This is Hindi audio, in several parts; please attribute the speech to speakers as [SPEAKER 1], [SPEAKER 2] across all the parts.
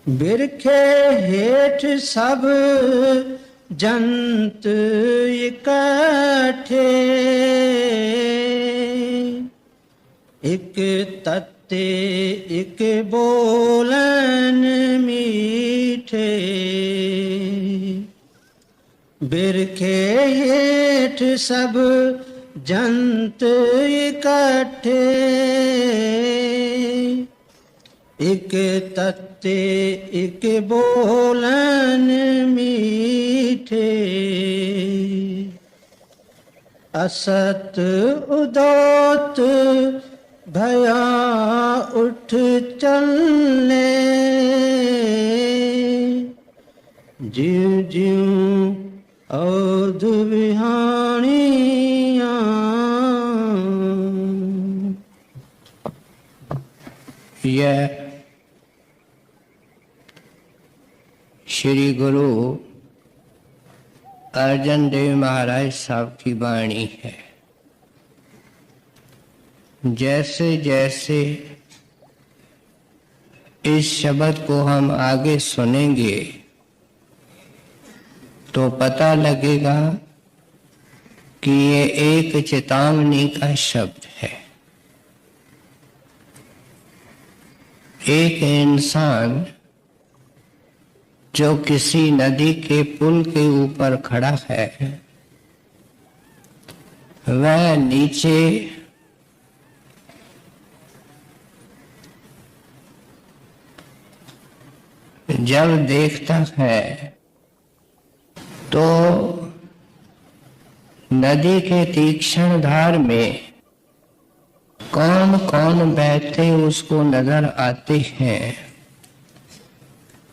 [SPEAKER 1] बिरखे हेठ सब जंत इकट्ठे, एक तत्ते एक बोलन मीठे। बिरखे हेठ सब जंत इकट्ठे, एक तत्ते एक बोलन मीठे। असत उदोत भया उठ चलने, ज्यों ज्यों औध विहाणियां।
[SPEAKER 2] यह श्री गुरु अर्जन देव महाराज साहब की वाणी है। जैसे जैसे इस शब्द को हम आगे सुनेंगे तो पता लगेगा कि ये एक चेतावनी का शब्द है। एक इंसान जो किसी नदी के पुल के ऊपर खड़ा है, वह नीचे जब देखता है तो नदी के तीक्ष्ण धार में कौन कौन बहते उसको नजर आते हैं,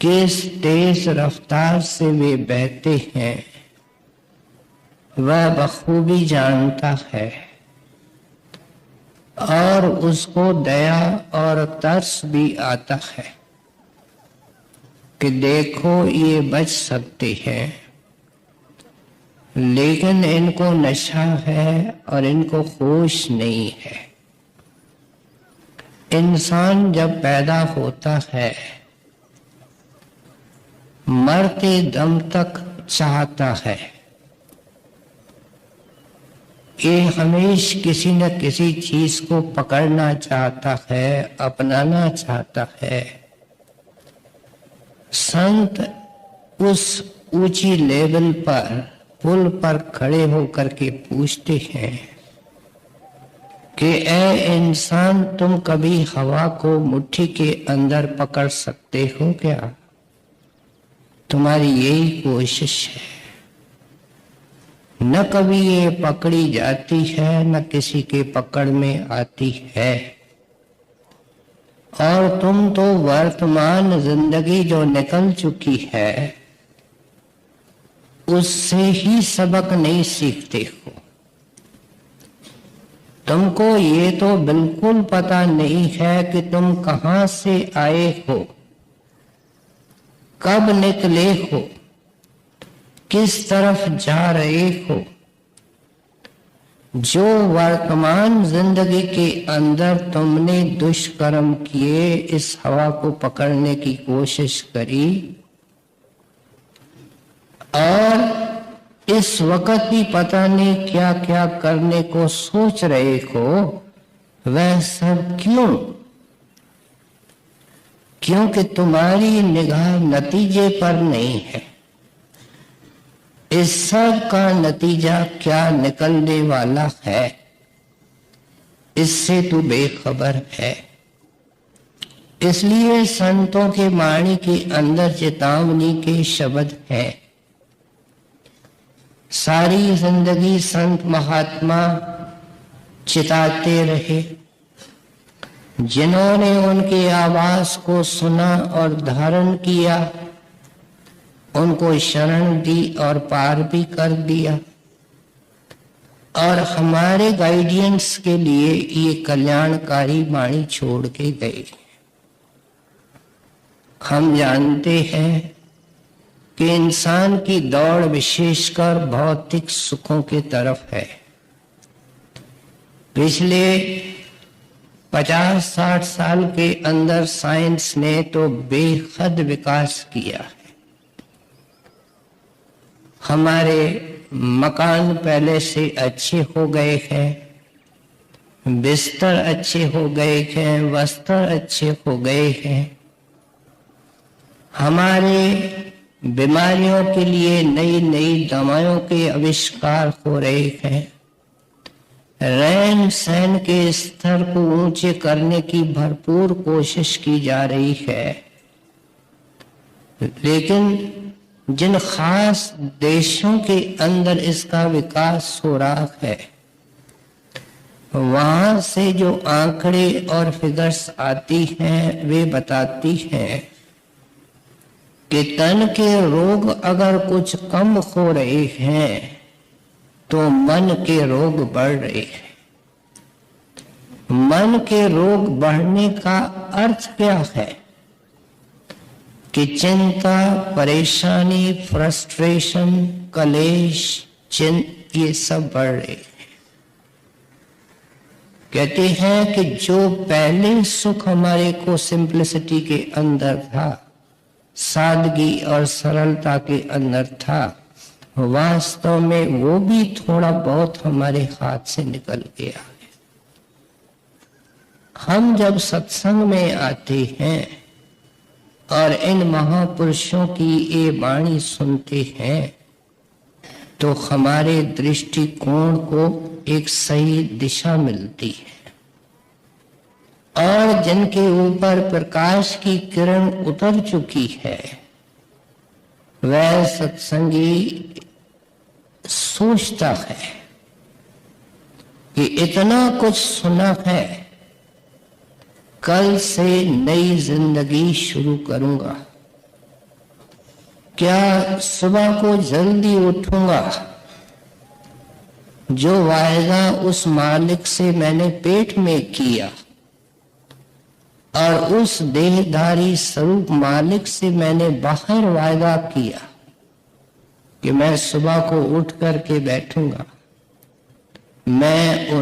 [SPEAKER 2] किस तेज रफ्तार से वे बहते हैं वह बखूबी जानता है। और उसको दया और तरस भी आता है कि देखो ये बच सकते हैं, लेकिन इनको नशा है और इनको होश नहीं है। इंसान जब पैदा होता है मरते दम तक चाहता है कि हमेशा किसी न किसी चीज को पकड़ना चाहता है, अपनाना चाहता है। संत उस ऊंची लेवल पर पुल पर खड़े होकर के पूछते हैं कि ऐ इंसान, तुम कभी हवा को मुट्ठी के अंदर पकड़ सकते हो क्या? तुम्हारी यही कोशिश है। न कभी ये पकड़ी जाती है न किसी के पकड़ में आती है। और तुम तो वर्तमान जिंदगी जो निकल चुकी है उससे ही सबक नहीं सीखते हो। तुमको ये तो बिल्कुल पता नहीं है कि तुम कहां से आए हो, कब निकले हो, किस तरफ जा रहे हो। जो वर्तमान जिंदगी के अंदर तुमने दुष्कर्म किए, इस हवा को पकड़ने की कोशिश करी और इस वक्त भी पता नहीं क्या क्या करने को सोच रहे हो, वह सब क्यों? क्योंकि तुम्हारी निगाह नतीजे पर नहीं है। इस सब का नतीजा क्या निकलने वाला है इससे तू बेखबर है। इसलिए संतों के वाणी के अंदर चेतावनी के शब्द हैं। सारी जिंदगी संत महात्मा चिताते रहे, जिन्होंने उनकी आवाज को सुना और धारण किया, उनको शरण दी और पार भी कर दिया। और हमारे गाइडेंस के लिए ये कल्याणकारी वाणी छोड़ के गए। हम जानते हैं कि इंसान की दौड़ विशेषकर भौतिक सुखों की तरफ है। पिछले 50-60 साल के अंदर साइंस ने तो बेहद विकास किया है। हमारे मकान पहले से अच्छे हो गए हैं, बिस्तर अच्छे हो गए हैं, वस्त्र अच्छे हो गए हैं। हमारे बीमारियों के लिए नई नई दवाओं के आविष्कार हो रहे हैं। रहन सहन के स्तर को ऊंचे करने की भरपूर कोशिश की जा रही है। लेकिन जिन खास देशों के अंदर इसका विकास हो रहा है, वहां से जो आंकड़े और फिगर्स आती हैं वे बताती हैं कि तन के रोग अगर कुछ कम हो रहे हैं तो मन के रोग बढ़ रहे हैं। मन के रोग बढ़ने का अर्थ क्या है कि चिंता, परेशानी, फ्रस्ट्रेशन, कलेश, ये सब बढ़ रहे हैं। कहते हैं कि जो पहले सुख हमारे को सिंप्लिसिटी के अंदर था, सादगी और सरलता के अंदर था, वास्तव में वो भी थोड़ा बहुत हमारे हाथ से निकल गया है। हम जब सत्संग में आते हैं और इन महापुरुषों की ये वाणी सुनते हैं तो हमारे दृष्टिकोण को एक सही दिशा मिलती है, और जिनके ऊपर प्रकाश की किरण उतर चुकी है वह सत्संगी सोचता है कि इतना कुछ सुना है, कल से नई जिंदगी शुरू करूंगा। क्या सुबह को जल्दी उठूंगा? जो वायदा उस मालिक से मैंने पेट में किया और उस देहधारी स्वरूप मालिक से मैंने बाहर वायदा किया कि मैं सुबह को उठ करके बैठूंगा, मैं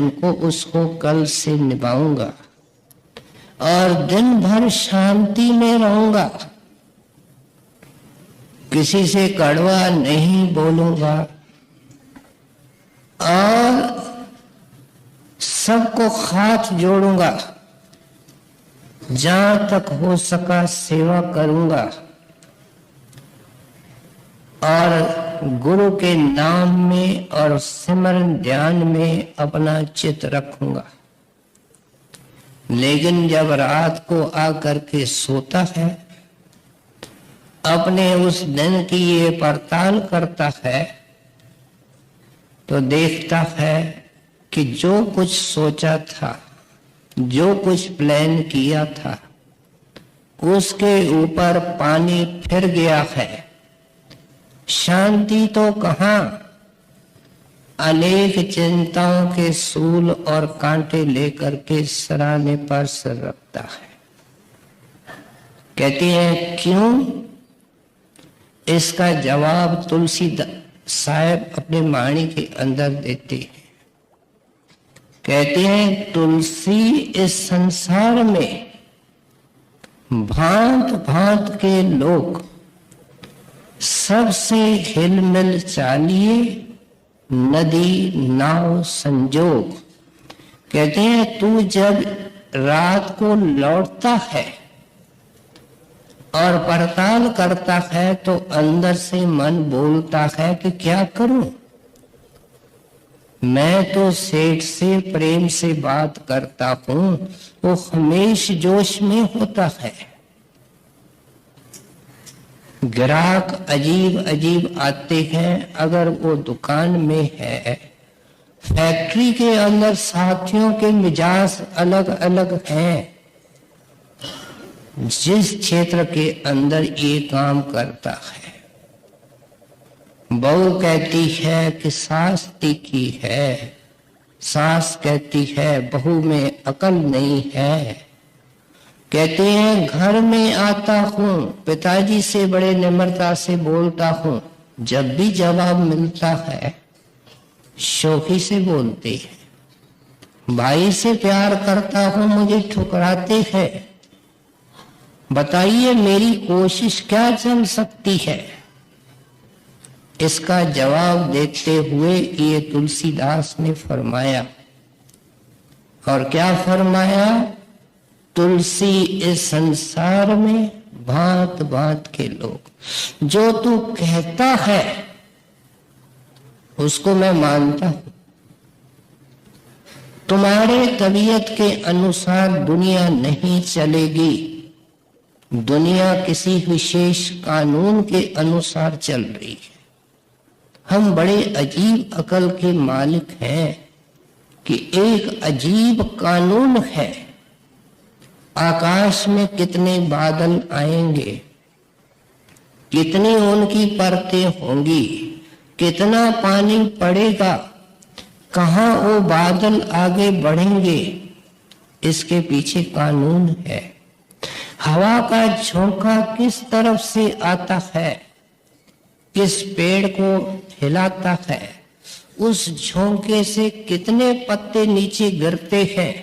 [SPEAKER 2] उसको कल से निभाऊंगा और दिन भर शांति में रहूंगा, किसी से कड़वा नहीं बोलूंगा और सबको हाथ जोड़ूंगा, जहां तक हो सका सेवा करूंगा और गुरु के नाम में और सिमरन ध्यान में अपना चित्त रखूंगा। लेकिन जब रात को आकर के सोता है, अपने उस दिन की ये पड़ताल करता है तो देखता है कि जो कुछ सोचा था, जो कुछ प्लान किया था, उसके ऊपर पानी फिर गया है। शांति तो कहां, अनेक चिंताओं के सूल और कांटे लेकर के सराहने पर सिर रखता है। कहती है क्यों? इसका जवाब तुलसी साहब अपने वाणी के अंदर देते हैं। कहते हैं तुलसी इस संसार में भांत भांत के लोग सबसे हिलमिल चालिए, नदी नाव संजोग। कहते हैं तू जब रात को लौटता है और पड़ताल करता है तो अंदर से मन बोलता है कि क्या करूं, मैं तो सेठ से प्रेम से बात करता हूं, वो हमेश जोश में होता है। ग्राहक अजीब अजीब आते हैं, अगर वो दुकान में है, फैक्ट्री के अंदर साथियों के मिजाज अलग अलग हैं। जिस क्षेत्र के अंदर ये काम करता है, बहू कहती है कि सास तीखी है, सास कहती है बहू में अकल नहीं है। कहते हैं घर में आता हूं, पिताजी से बड़े निम्रता से बोलता हूं, जब भी जवाब मिलता है शोखी से बोलते हैं, भाई से प्यार करता हूं, मुझे ठुकराते हैं, बताइए मेरी कोशिश क्या चल सकती है? इसका जवाब देते हुए ये तुलसीदास ने फरमाया, और क्या फरमाया? तुलसी इस संसार में भांत भांत के लोग, जो तू कहता है उसको मैं मानता हूं। तुम्हारे तबीयत के अनुसार दुनिया नहीं चलेगी, दुनिया किसी विशेष कानून के अनुसार चल रही है। हम बड़े अजीब अकल के मालिक हैं कि एक अजीब कानून है, आकाश में कितने बादल आएंगे, कितनी उनकी परतें होंगी, कितना पानी पड़ेगा, कहां वो बादल आगे बढ़ेंगे, इसके पीछे कानून है। हवा का झोंका किस तरफ से आता है, किस पेड़ को हिलाता है, उस झोंके से कितने पत्ते नीचे गिरते हैं।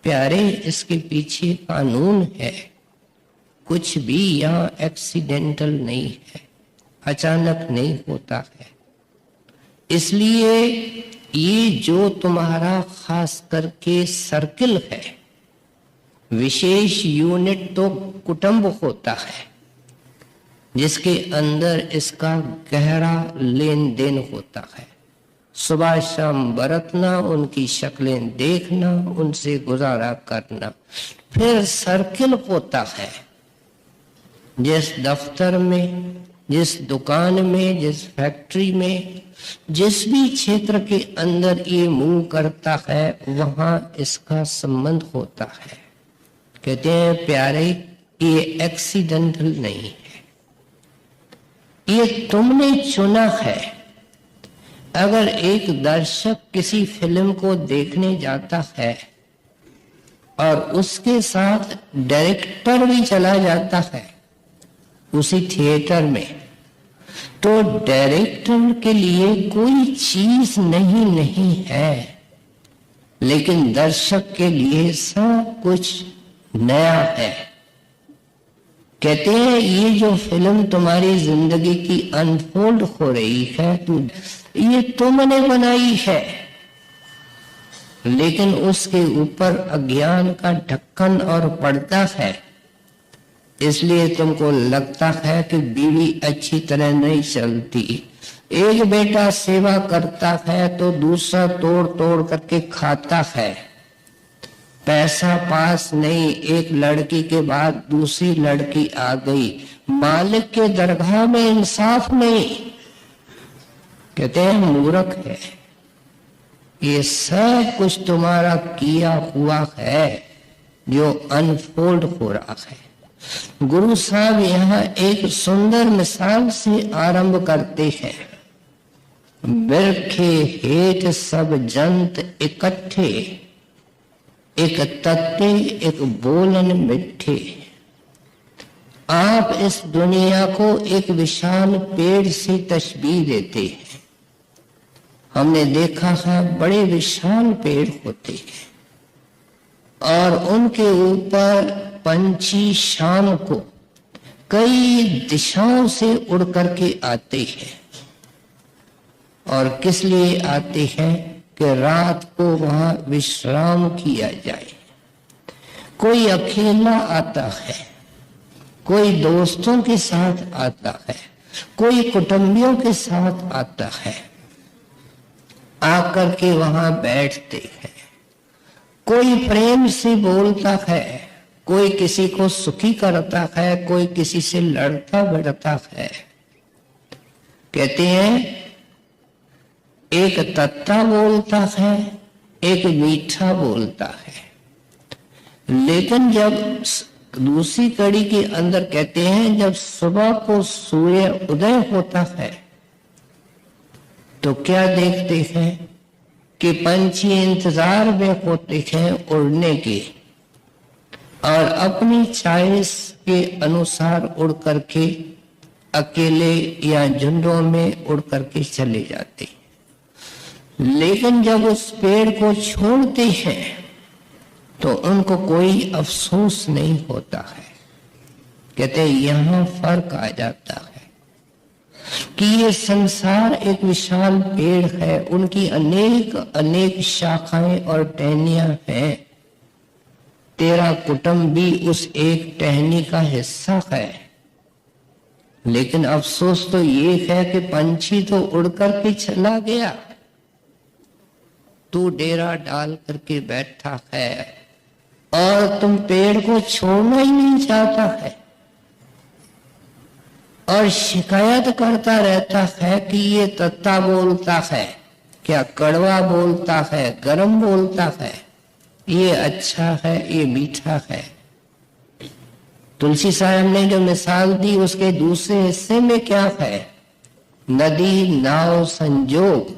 [SPEAKER 2] प्यारे, इसके पीछे कानून है। कुछ भी यहाँ एक्सीडेंटल नहीं है, अचानक नहीं होता है। इसलिए ये जो तुम्हारा खास करके सर्किल है, विशेष यूनिट तो कुटुंब होता है, जिसके अंदर इसका गहरा लेन देन होता है। सुबह शाम बरतना, उनकी शक्लें देखना, उनसे गुजारा करना, फिर सर्किल होता है। जिस दफ्तर में, जिस दुकान में, जिस फैक्ट्री में, जिस भी क्षेत्र के अंदर ये मूव करता है, वहां इसका संबंध होता है। कहते हैं प्यारे, ये एक्सीडेंटल नहीं है, ये तुमने चुना है। अगर एक दर्शक किसी फिल्म को देखने जाता है और उसके साथ डायरेक्टर भी चला जाता है उसी थिएटर में, तो डायरेक्टर के लिए कोई चीज नहीं है, लेकिन दर्शक के लिए सब कुछ नया है। कहते हैं ये जो फिल्म तुम्हारी जिंदगी की अनफोल्ड हो रही है, ये तुमने बनाई है, लेकिन उसके ऊपर अज्ञान का ढक्कन और पर्दा है। इसलिए तुमको लगता है कि बीवी अच्छी तरह नहीं चलती। एक बेटा सेवा करता है तो दूसरा तोड़ तोड़ करके खाता है। पैसा पास नहीं, एक लड़की के बाद दूसरी लड़की आ गई। मालिक के दरगाह में इंसाफ नहीं। कहते हैं मूर्ख है। ये सब कुछ तुम्हारा किया हुआ है जो अनफोल्ड हो रहा है। गुरु साहब यहाँ एक सुंदर मिसाल से आरंभ करते हैं। बिरखे हेठ सब जंत इकट्ठे, एक तत्ते एक बोलन मिठे। आप इस दुनिया को एक विशाल पेड़ से तशबीह देते हैं। हमने देखा है बड़े विशाल पेड़ होते हैं और उनके ऊपर पंछी शाम को कई दिशाओं से उड़ करके आते हैं। और किस लिए आते हैं? कि रात को वहां विश्राम किया जाए। कोई अकेला आता है, कोई दोस्तों के साथ आता है, कोई कुटुंबियों के साथ आता है, आकर के वहां बैठते हैं। कोई प्रेम से बोलता है, कोई किसी को सुखी करता है, कोई किसी से लड़ता भिड़ता है। कहते हैं एक तत्ता बोलता है, एक मीठा बोलता है। लेकिन जब दूसरी कड़ी के अंदर कहते हैं जब सुबह को सूर्य उदय होता है तो क्या देखते हैं कि पंछी इंतजार में होते हैं उड़ने के और अपनी चॉइस के अनुसार उड़ करके अकेले या झुंडों में उड़ करके चले जाते। लेकिन जब उस पेड़ को छोड़ते हैं तो उनको कोई अफसोस नहीं होता है। कहते यहां फर्क आ जाता है कि ये संसार एक विशाल पेड़ है, उनकी अनेक अनेक शाखाएं और टहनियां हैं। तेरा कुटुंब भी उस एक टहनी का हिस्सा है, लेकिन अफसोस तो ये है कि पंछी तो उड़ करके चला गया, तू डेरा डाल करके बैठा है और तुम पेड़ को छोड़ना ही नहीं चाहता है और शिकायत करता रहता है कि ये तत्ता बोलता है, क्या कड़वा बोलता है, गरम बोलता है, ये अच्छा है, ये मीठा है। तुलसी साहब ने जो मिसाल दी उसके दूसरे हिस्से में क्या है? नदी नाव संजोग।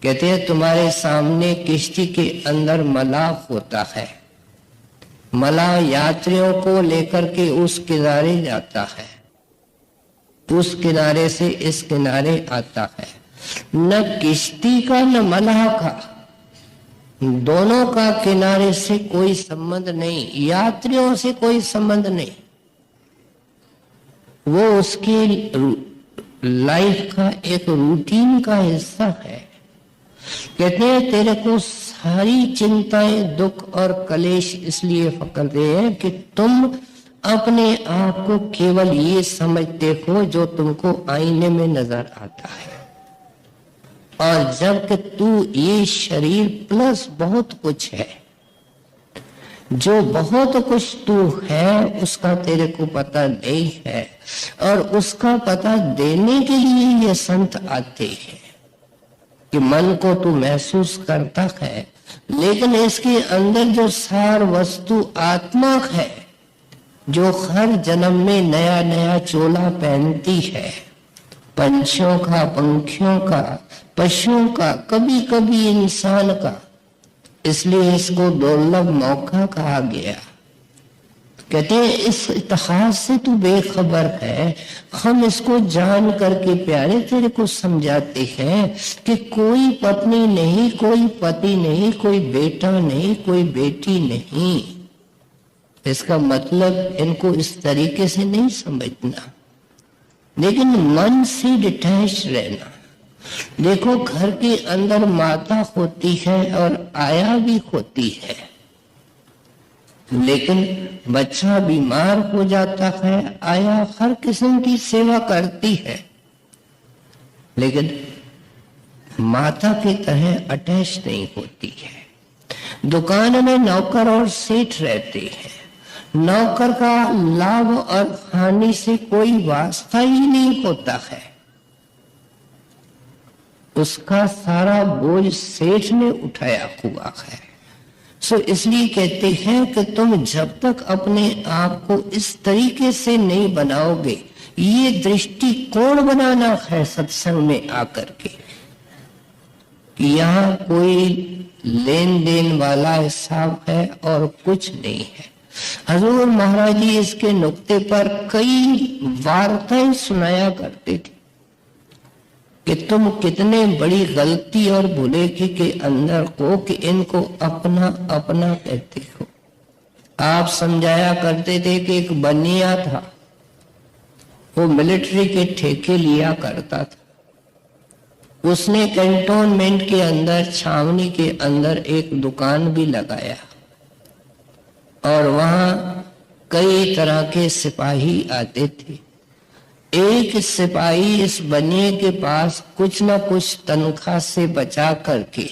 [SPEAKER 2] कहते हैं तुम्हारे सामने किश्ती के अंदर मलाह होता है, मलाह यात्रियों को लेकर के उस किनारे जाता है, उस किनारे से इस किनारे आता है। न किश्ती का न मलाह का, दोनों का किनारे से कोई संबंध नहीं, यात्रियों से कोई संबंध नहीं। वो उसकी लाइफ का एक रूटीन का हिस्सा है। कहते हैं तेरे को सारी चिंताएं, दुख और कलेश इसलिए पकड़ते हैं कि तुम अपने आप को केवल ये समझते हो जो तुमको आईने में नजर आता है, और जबकि तू ये शरीर प्लस बहुत कुछ है, जो बहुत कुछ तू है उसका तेरे को पता नहीं है, और उसका पता देने के लिए ये संत आते हैं कि मन को तू महसूस करता है, लेकिन इसके अंदर जो सार वस्तु आत्मा है, जो हर जन्म में नया नया चोला पहनती है, पंछियों का, पंखियों का, पशुओं का, कभी कभी इंसान का, इसलिए इसको दुर्लभ मौका कहा गया। कहते हैं इस इतिहास से तू बेखबर है, हम इसको जान करके प्यारे तेरे को समझाते हैं कि कोई पत्नी नहीं, कोई पति नहीं, कोई बेटा नहीं, कोई बेटी नहीं। इसका मतलब इनको इस तरीके से नहीं समझना, लेकिन मन से डिटैच रहना। देखो घर के अंदर माता होती है और आया भी होती है, लेकिन बच्चा बीमार हो जाता है, आया हर किस्म की सेवा करती है, लेकिन माता की तरह अटैच नहीं होती है। दुकान में नौकर और सेठ रहते हैं, नौकर का लाभ और हानि से कोई वास्ता ही नहीं होता है, उसका सारा बोझ सेठ ने उठाया हुआ है। सो इसलिए कहते हैं कि तुम जब तक अपने आप को इस तरीके से नहीं बनाओगे, ये दृष्टिकोण बनाना है सत्संग में आकर के कि यहाँ कोई लेन देन वाला हिसाब है और कुछ नहीं है। हजूर महाराज जी इसके नुक्ते पर कई वार्ताएं सुनाया करते थे कि तुम कितने बड़ी गलती और भुलेखे के अंदर हो कि इनको अपना अपना कहते हो। आप समझाया करते थे कि एक बनिया था, वो मिलिट्री के ठेके लिया करता था, उसने कैंटोनमेंट के अंदर, छावनी के अंदर एक दुकान भी लगाया और वहां कई तरह के सिपाही आते थे। एक सिपाही इस बनिए के पास कुछ न कुछ तनख्वाह से बचा करके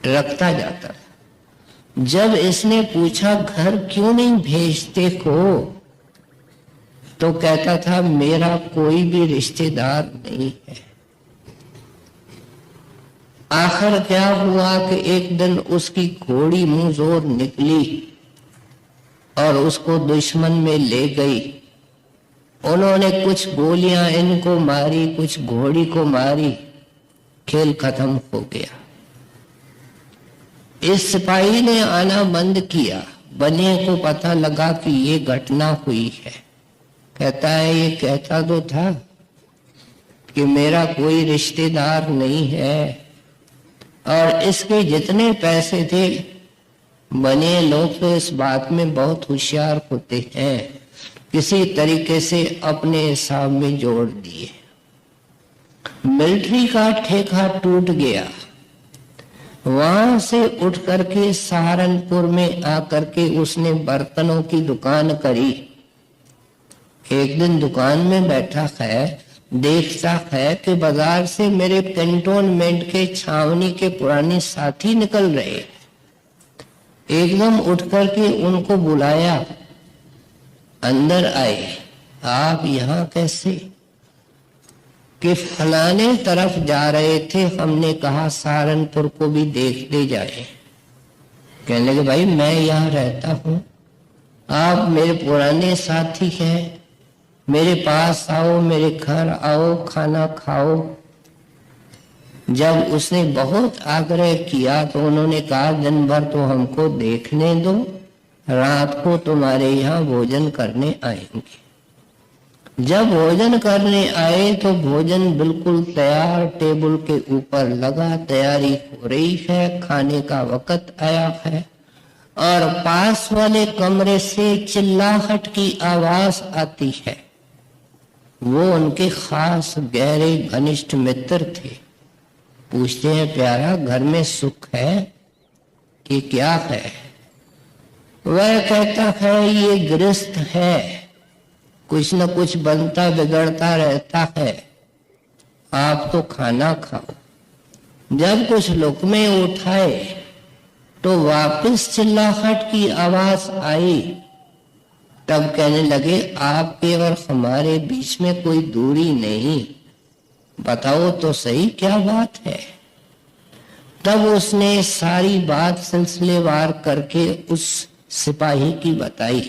[SPEAKER 2] रखता जाता था। जब इसने पूछा घर क्यों नहीं भेजते हो, तो कहता था मेरा कोई भी रिश्तेदार नहीं है। आखिर क्या हुआ कि एक दिन उसकी घोड़ी मुंह जोर निकली और उसको दुश्मन में ले गई। उन्होंने कुछ गोलियां इनको मारी, कुछ घोड़ी को मारी, खेल खत्म हो गया। इस सिपाही ने आना बंद किया, बनिए को पता लगा कि ये घटना हुई है। कहता है ये कहता तो था कि मेरा कोई रिश्तेदार नहीं है, और इसके जितने पैसे थे, बने लोग तो इस बात में बहुत होशियार होते हैं, किसी तरीके से अपने हिसाब में जोड़ दिए। मिलिट्री का ठेका टूट गया, वहां से उठ करके सहारनपुर में आकर के उसने बर्तनों की दुकान करी। एक दिन दुकान में बैठा है, देखता है कि बाजार से मेरे कैंटोनमेंट के छावनी के पुराने साथी निकल रहे। एकदम उठ करके उनको बुलाया, अंदर आए। आप यहाँ कैसे? कि फलाने तरफ जा रहे थे, हमने कहा सहारनपुर को भी देखते जाए। कहने लगे भाई मैं यहाँ रहता हूँ, आप मेरे पुराने साथी हैं, मेरे पास आओ, मेरे घर आओ, खाना खाओ। जब उसने बहुत आग्रह किया तो उन्होंने कहा दिन भर तो हमको देखने दो, रात को तुम्हारे यहाँ भोजन करने आएंगे। जब भोजन करने आए तो भोजन बिल्कुल तैयार, टेबल के ऊपर लगा, तैयारी हो रही है, खाने का वक्त आया है, और पास वाले कमरे से चिल्लाहट की आवाज आती है। वो उनके खास गहरे घनिष्ठ मित्र थे। पूछते हैं प्यारा घर में सुख है कि क्या है? वह कहता है ये गृहस्थ है, कुछ न कुछ बनता बिगड़ता रहता है, आप तो खाना खाओ। जब कुछ लुकमे उठाए तो वापस चिल्लाहट की आवाज आई। तब कहने लगे आपके और हमारे बीच में कोई दूरी नहीं, बताओ तो सही क्या बात है। तब उसने सारी बात सिलसिलेवार करके उस सिपाही की बताई,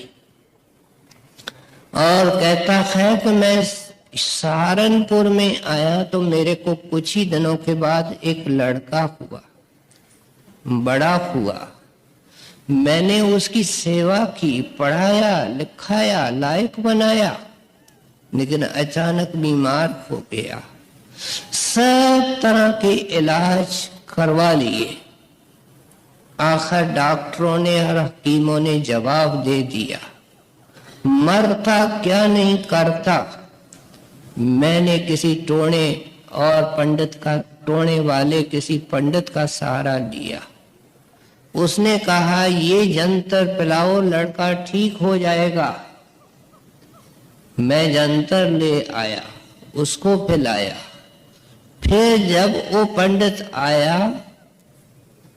[SPEAKER 2] और कहता है कि मैं सहारनपुर में आया तो मेरे को कुछ ही दिनों के बाद एक लड़का हुआ, बड़ा हुआ। मैंने उसकी सेवा की, पढ़ाया लिखाया, लायक बनाया, लेकिन अचानक बीमार हो गया। सब तरह के इलाज करवा लिए, आखिर डॉक्टरों ने और हकीमों ने जवाब दे दिया, मरता क्या नहीं करता। मैंने किसी टोने और पंडित का, टोने वाले किसी पंडित का सहारा लिया। उसने कहा ये जंतर पिलाओ, लड़का ठीक हो जाएगा। मैं जंतर ले आया, उसको पिलाया। फिर जब वो पंडित आया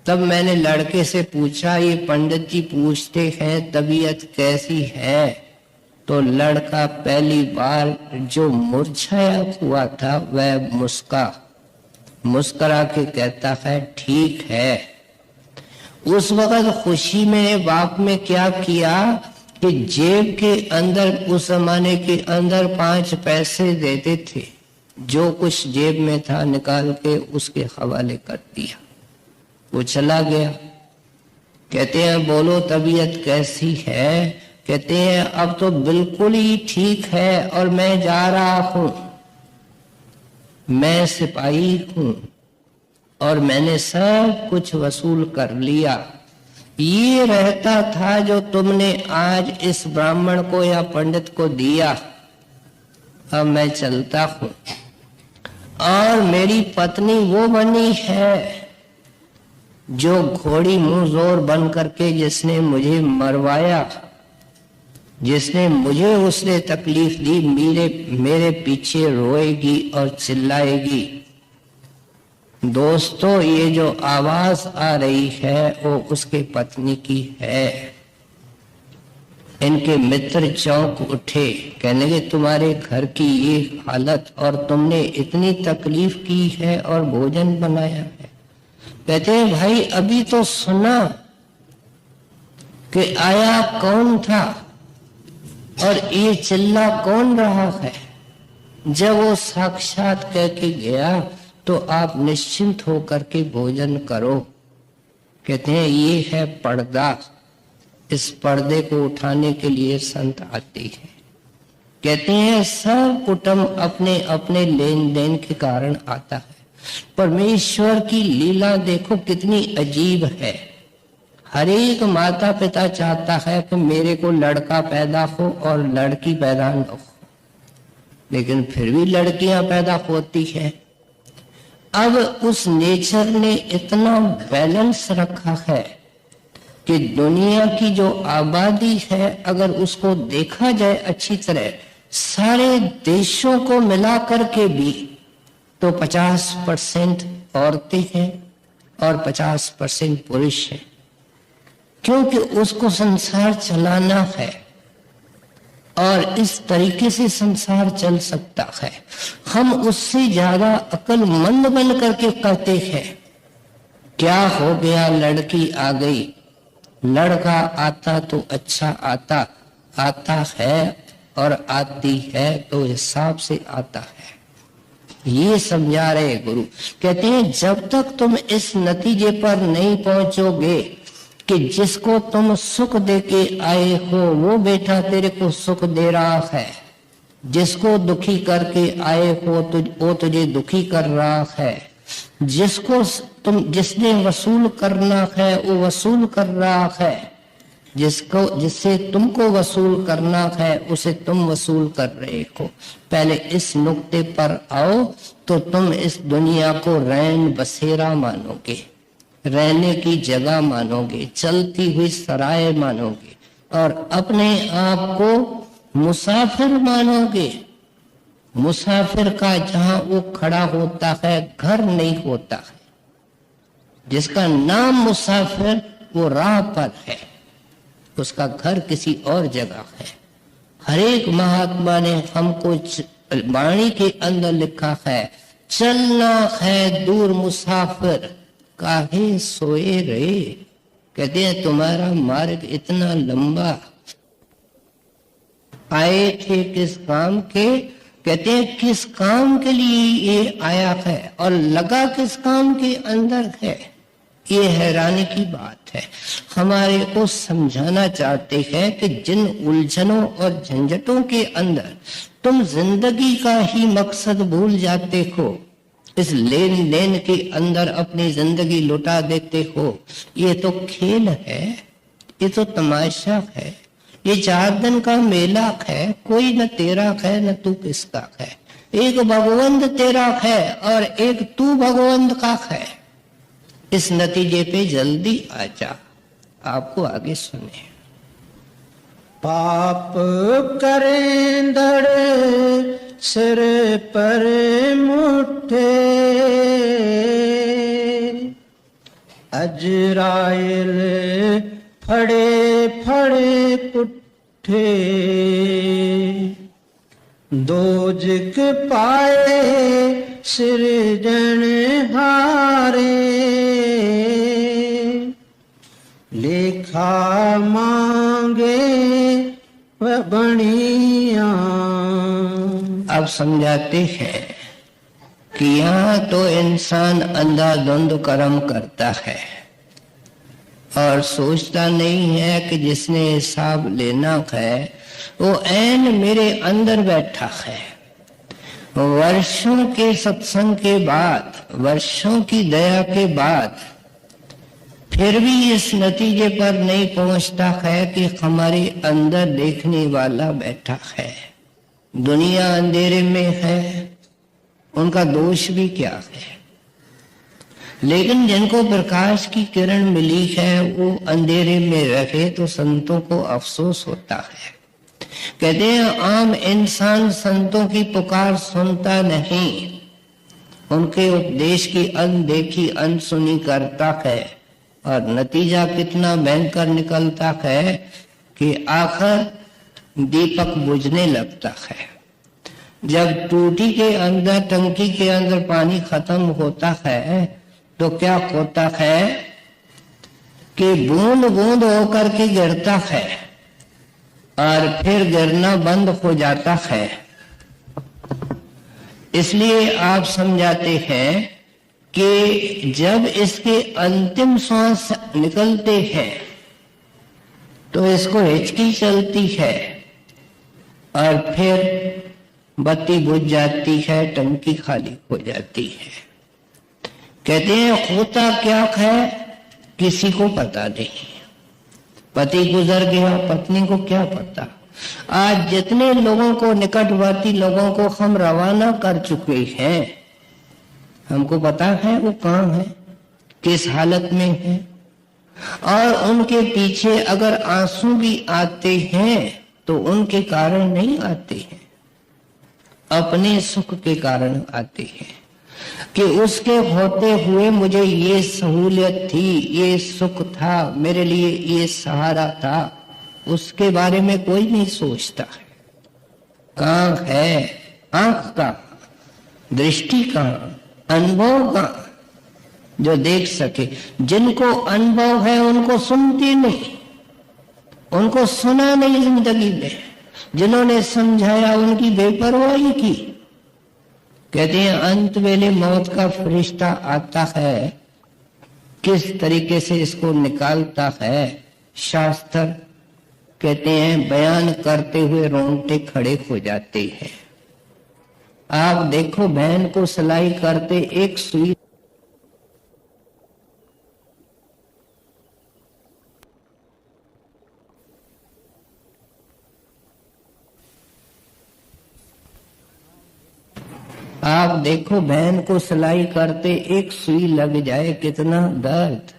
[SPEAKER 2] तब मैंने लड़के से पूछा, ये पंडित जी पूछते हैं तबीयत कैसी है? तो लड़का पहली बार जो मुरझाया हुआ था वह मुस्कुरा के कहता है ठीक है। उस वक्त खुशी में बाप में क्या किया कि जेब के अंदर, उस जमाने के अंदर 5 पैसे देते थे, जो कुछ जेब में था निकाल के उसके हवाले कर दिया। वो चला गया। कहते हैं बोलो तबीयत कैसी है? कहते हैं अब तो बिल्कुल ही ठीक है, और मैं जा रहा हूं, मैं सिपाही हूं और मैंने सब कुछ वसूल कर लिया। ये रहता था जो तुमने आज इस ब्राह्मण को या पंडित को दिया, अब मैं चलता हूं। और मेरी पत्नी वो बनी है जो घोड़ी मुंह जोर बन करके जिसने मुझे मरवाया, जिसने मुझे उसने तकलीफ दी, मेरे पीछे रोएगी और चिल्लाएगी। दोस्तों ये जो आवाज आ रही है वो उसके पत्नी की है। इनके मित्र चौंक उठे, कहने लगे तुम्हारे घर की ये हालत और तुमने इतनी तकलीफ की है और भोजन बनाया है। कहते हैं भाई अभी तो सुना कि आया कौन था और ये चिल्ला कौन रहा है। जब वो साक्षात कह के गया तो आप निश्चिंत होकर के भोजन करो। कहते हैं ये है पर्दा, इस पर्दे को उठाने के लिए संत आते हैं कहते हैं सब कुटुंब अपने अपने लेन देन के कारण आता है। परमेश्वर की लीला देखो कितनी अजीब है। हर एक माता पिता चाहता है कि मेरे को लड़का पैदा हो और लड़की पैदा न हो, लेकिन फिर भी लड़कियां पैदा होती है। अब उस नेचर ने इतना बैलेंस रखा है कि दुनिया की जो आबादी है, अगर उसको देखा जाए अच्छी तरह, सारे देशों को मिला करके भी तो 50% औरतें हैं और 50% पुरुष हैं, क्योंकि उसको संसार चलाना है और इस तरीके से संसार चल सकता है। हम उससे ज्यादा अक्लमंद बन करके कहते हैं क्या हो गया, लड़की आ गई, लड़का आता तो अच्छा आता है और आती है तो हिसाब से आता है। ये समझा रहे गुरु। कहते हैं जब तक तुम इस नतीजे पर नहीं पहुंचोगे कि जिसको तुम सुख दे के आए हो वो बेटा तेरे को सुख दे रहा है, जिसको दुखी करके आए हो तो वो तुझे दुखी कर रहा है, जिसने वसूल करना है वो वसूल कर रहा है, जिससे तुमको वसूल करना है उसे तुम वसूल कर रहे हो। पहले इस नुक्ते पर आओ तो तुम इस दुनिया को रैन बसेरा मानोगे, रहने की जगह मानोगे, चलती हुई सराय मानोगे और अपने आप को मुसाफिर मानोगे। मुसाफिर का जहां वो खड़ा होता है घर नहीं होता है। जिसका नाम मुसाफिर वो राह पर है, उसका घर किसी और जगह है। हर एक महात्मा ने हमको वाणी के अंदर लिखा है, चलना है दूर मुसाफिर काहे सोए रहे। कहते हैं तुम्हारा मार्ग इतना लंबा, आए थे किस काम के, कहते हैं किस काम के लिए ये आया है और लगा किस काम के अंदर है। ये हैरानी की बात है। हमारे को समझाना चाहते हैं कि जिन उलझनों और झंझटों के अंदर तुम जिंदगी का ही मकसद भूल जाते हो, इस लेन देन के अंदर अपनी जिंदगी लुटा देते हो, ये तो खेल है, ये तो तमाशा है, ये 4 दिन का मेला है। कोई न तेरा है न तू किसका है। एक भगवंत तेरा है और एक तू भगवंत का है। इस नतीजे पे जल्दी आ जा। आपको आगे सुने।
[SPEAKER 1] पाप करें धड़ सिर पर मुठे, अजराइल फड़े फड़े पुट्ठे, दोजक पाए सिरजन हारे, लेखा मांगे वह बनिया।
[SPEAKER 2] अब समझाते हैं कि यहाँ तो इंसान अंधाधुंध कर्म करता है और सोचता नहीं है कि जिसने हिसाब लेना है वो ऐन मेरे अंदर बैठा है। वर्षों के सत्संग के बाद, वर्षों की दया के बाद फिर भी इस नतीजे पर नहीं पहुंचता है कि हमारे अंदर देखने वाला बैठा है। दुनिया अंधेरे में है, उनका दोष भी क्या है, लेकिन जिनको प्रकाश की किरण मिली है वो अंधेरे में रहे तो संतों को अफसोस होता है। कहते हैं आम इंसान संतों की पुकार सुनता नहीं, उनके उपदेश की अनदेखी अनसुनी करता है और नतीजा कितना भयंकर निकलता है कि आखिर दीपक बुझने लगता है। जब टूटी के अंदर, टंकी के अंदर पानी खत्म होता है तो क्या होता है कि बूंद बूंद होकर के गिरता है और फिर गिरना बंद हो जाता है। इसलिए आप समझाते हैं कि जब इसके अंतिम श्वास निकलते हैं तो इसको हिचकी चलती है और फिर बत्ती बुझ जाती है, टंकी खाली हो जाती है। कहते हैं होता क्या है किसी को पता नहीं। पति गुजर गया, पत्नी को क्या पता। आज जितने लोगों को, निकटवर्ती लोगों को हम रवाना कर चुके हैं, हमको पता है वो कहाँ है, किस हालत में है। और उनके पीछे अगर आंसू भी आते हैं तो उनके कारण नहीं आते हैं, अपने सुख के कारण आते हैं कि उसके होते हुए मुझे ये सहूलियत थी, ये सुख था, मेरे लिए ये सहारा था। उसके बारे में कोई नहीं सोचता है। कहाँ है आंख का, दृष्टि कहाँ, अनुभव कहाँ जो देख सके। जिनको अनुभव है उनको सुनती नहीं, उनको सुना नहीं जिंदगी में। जिन्होंने समझाया उनकी बेपरवाही की। कहते हैं अंत वेले मौत का फरिश्ता आता है, किस तरीके से इसको निकालता है शास्त्र कहते हैं बयान करते हुए रोंगटे खड़े हो जाते हैं। आप देखो बहन को सिलाई करते, एक सुई आप देखो बहन को सिलाई करते एक सुई लग जाए कितना दर्द।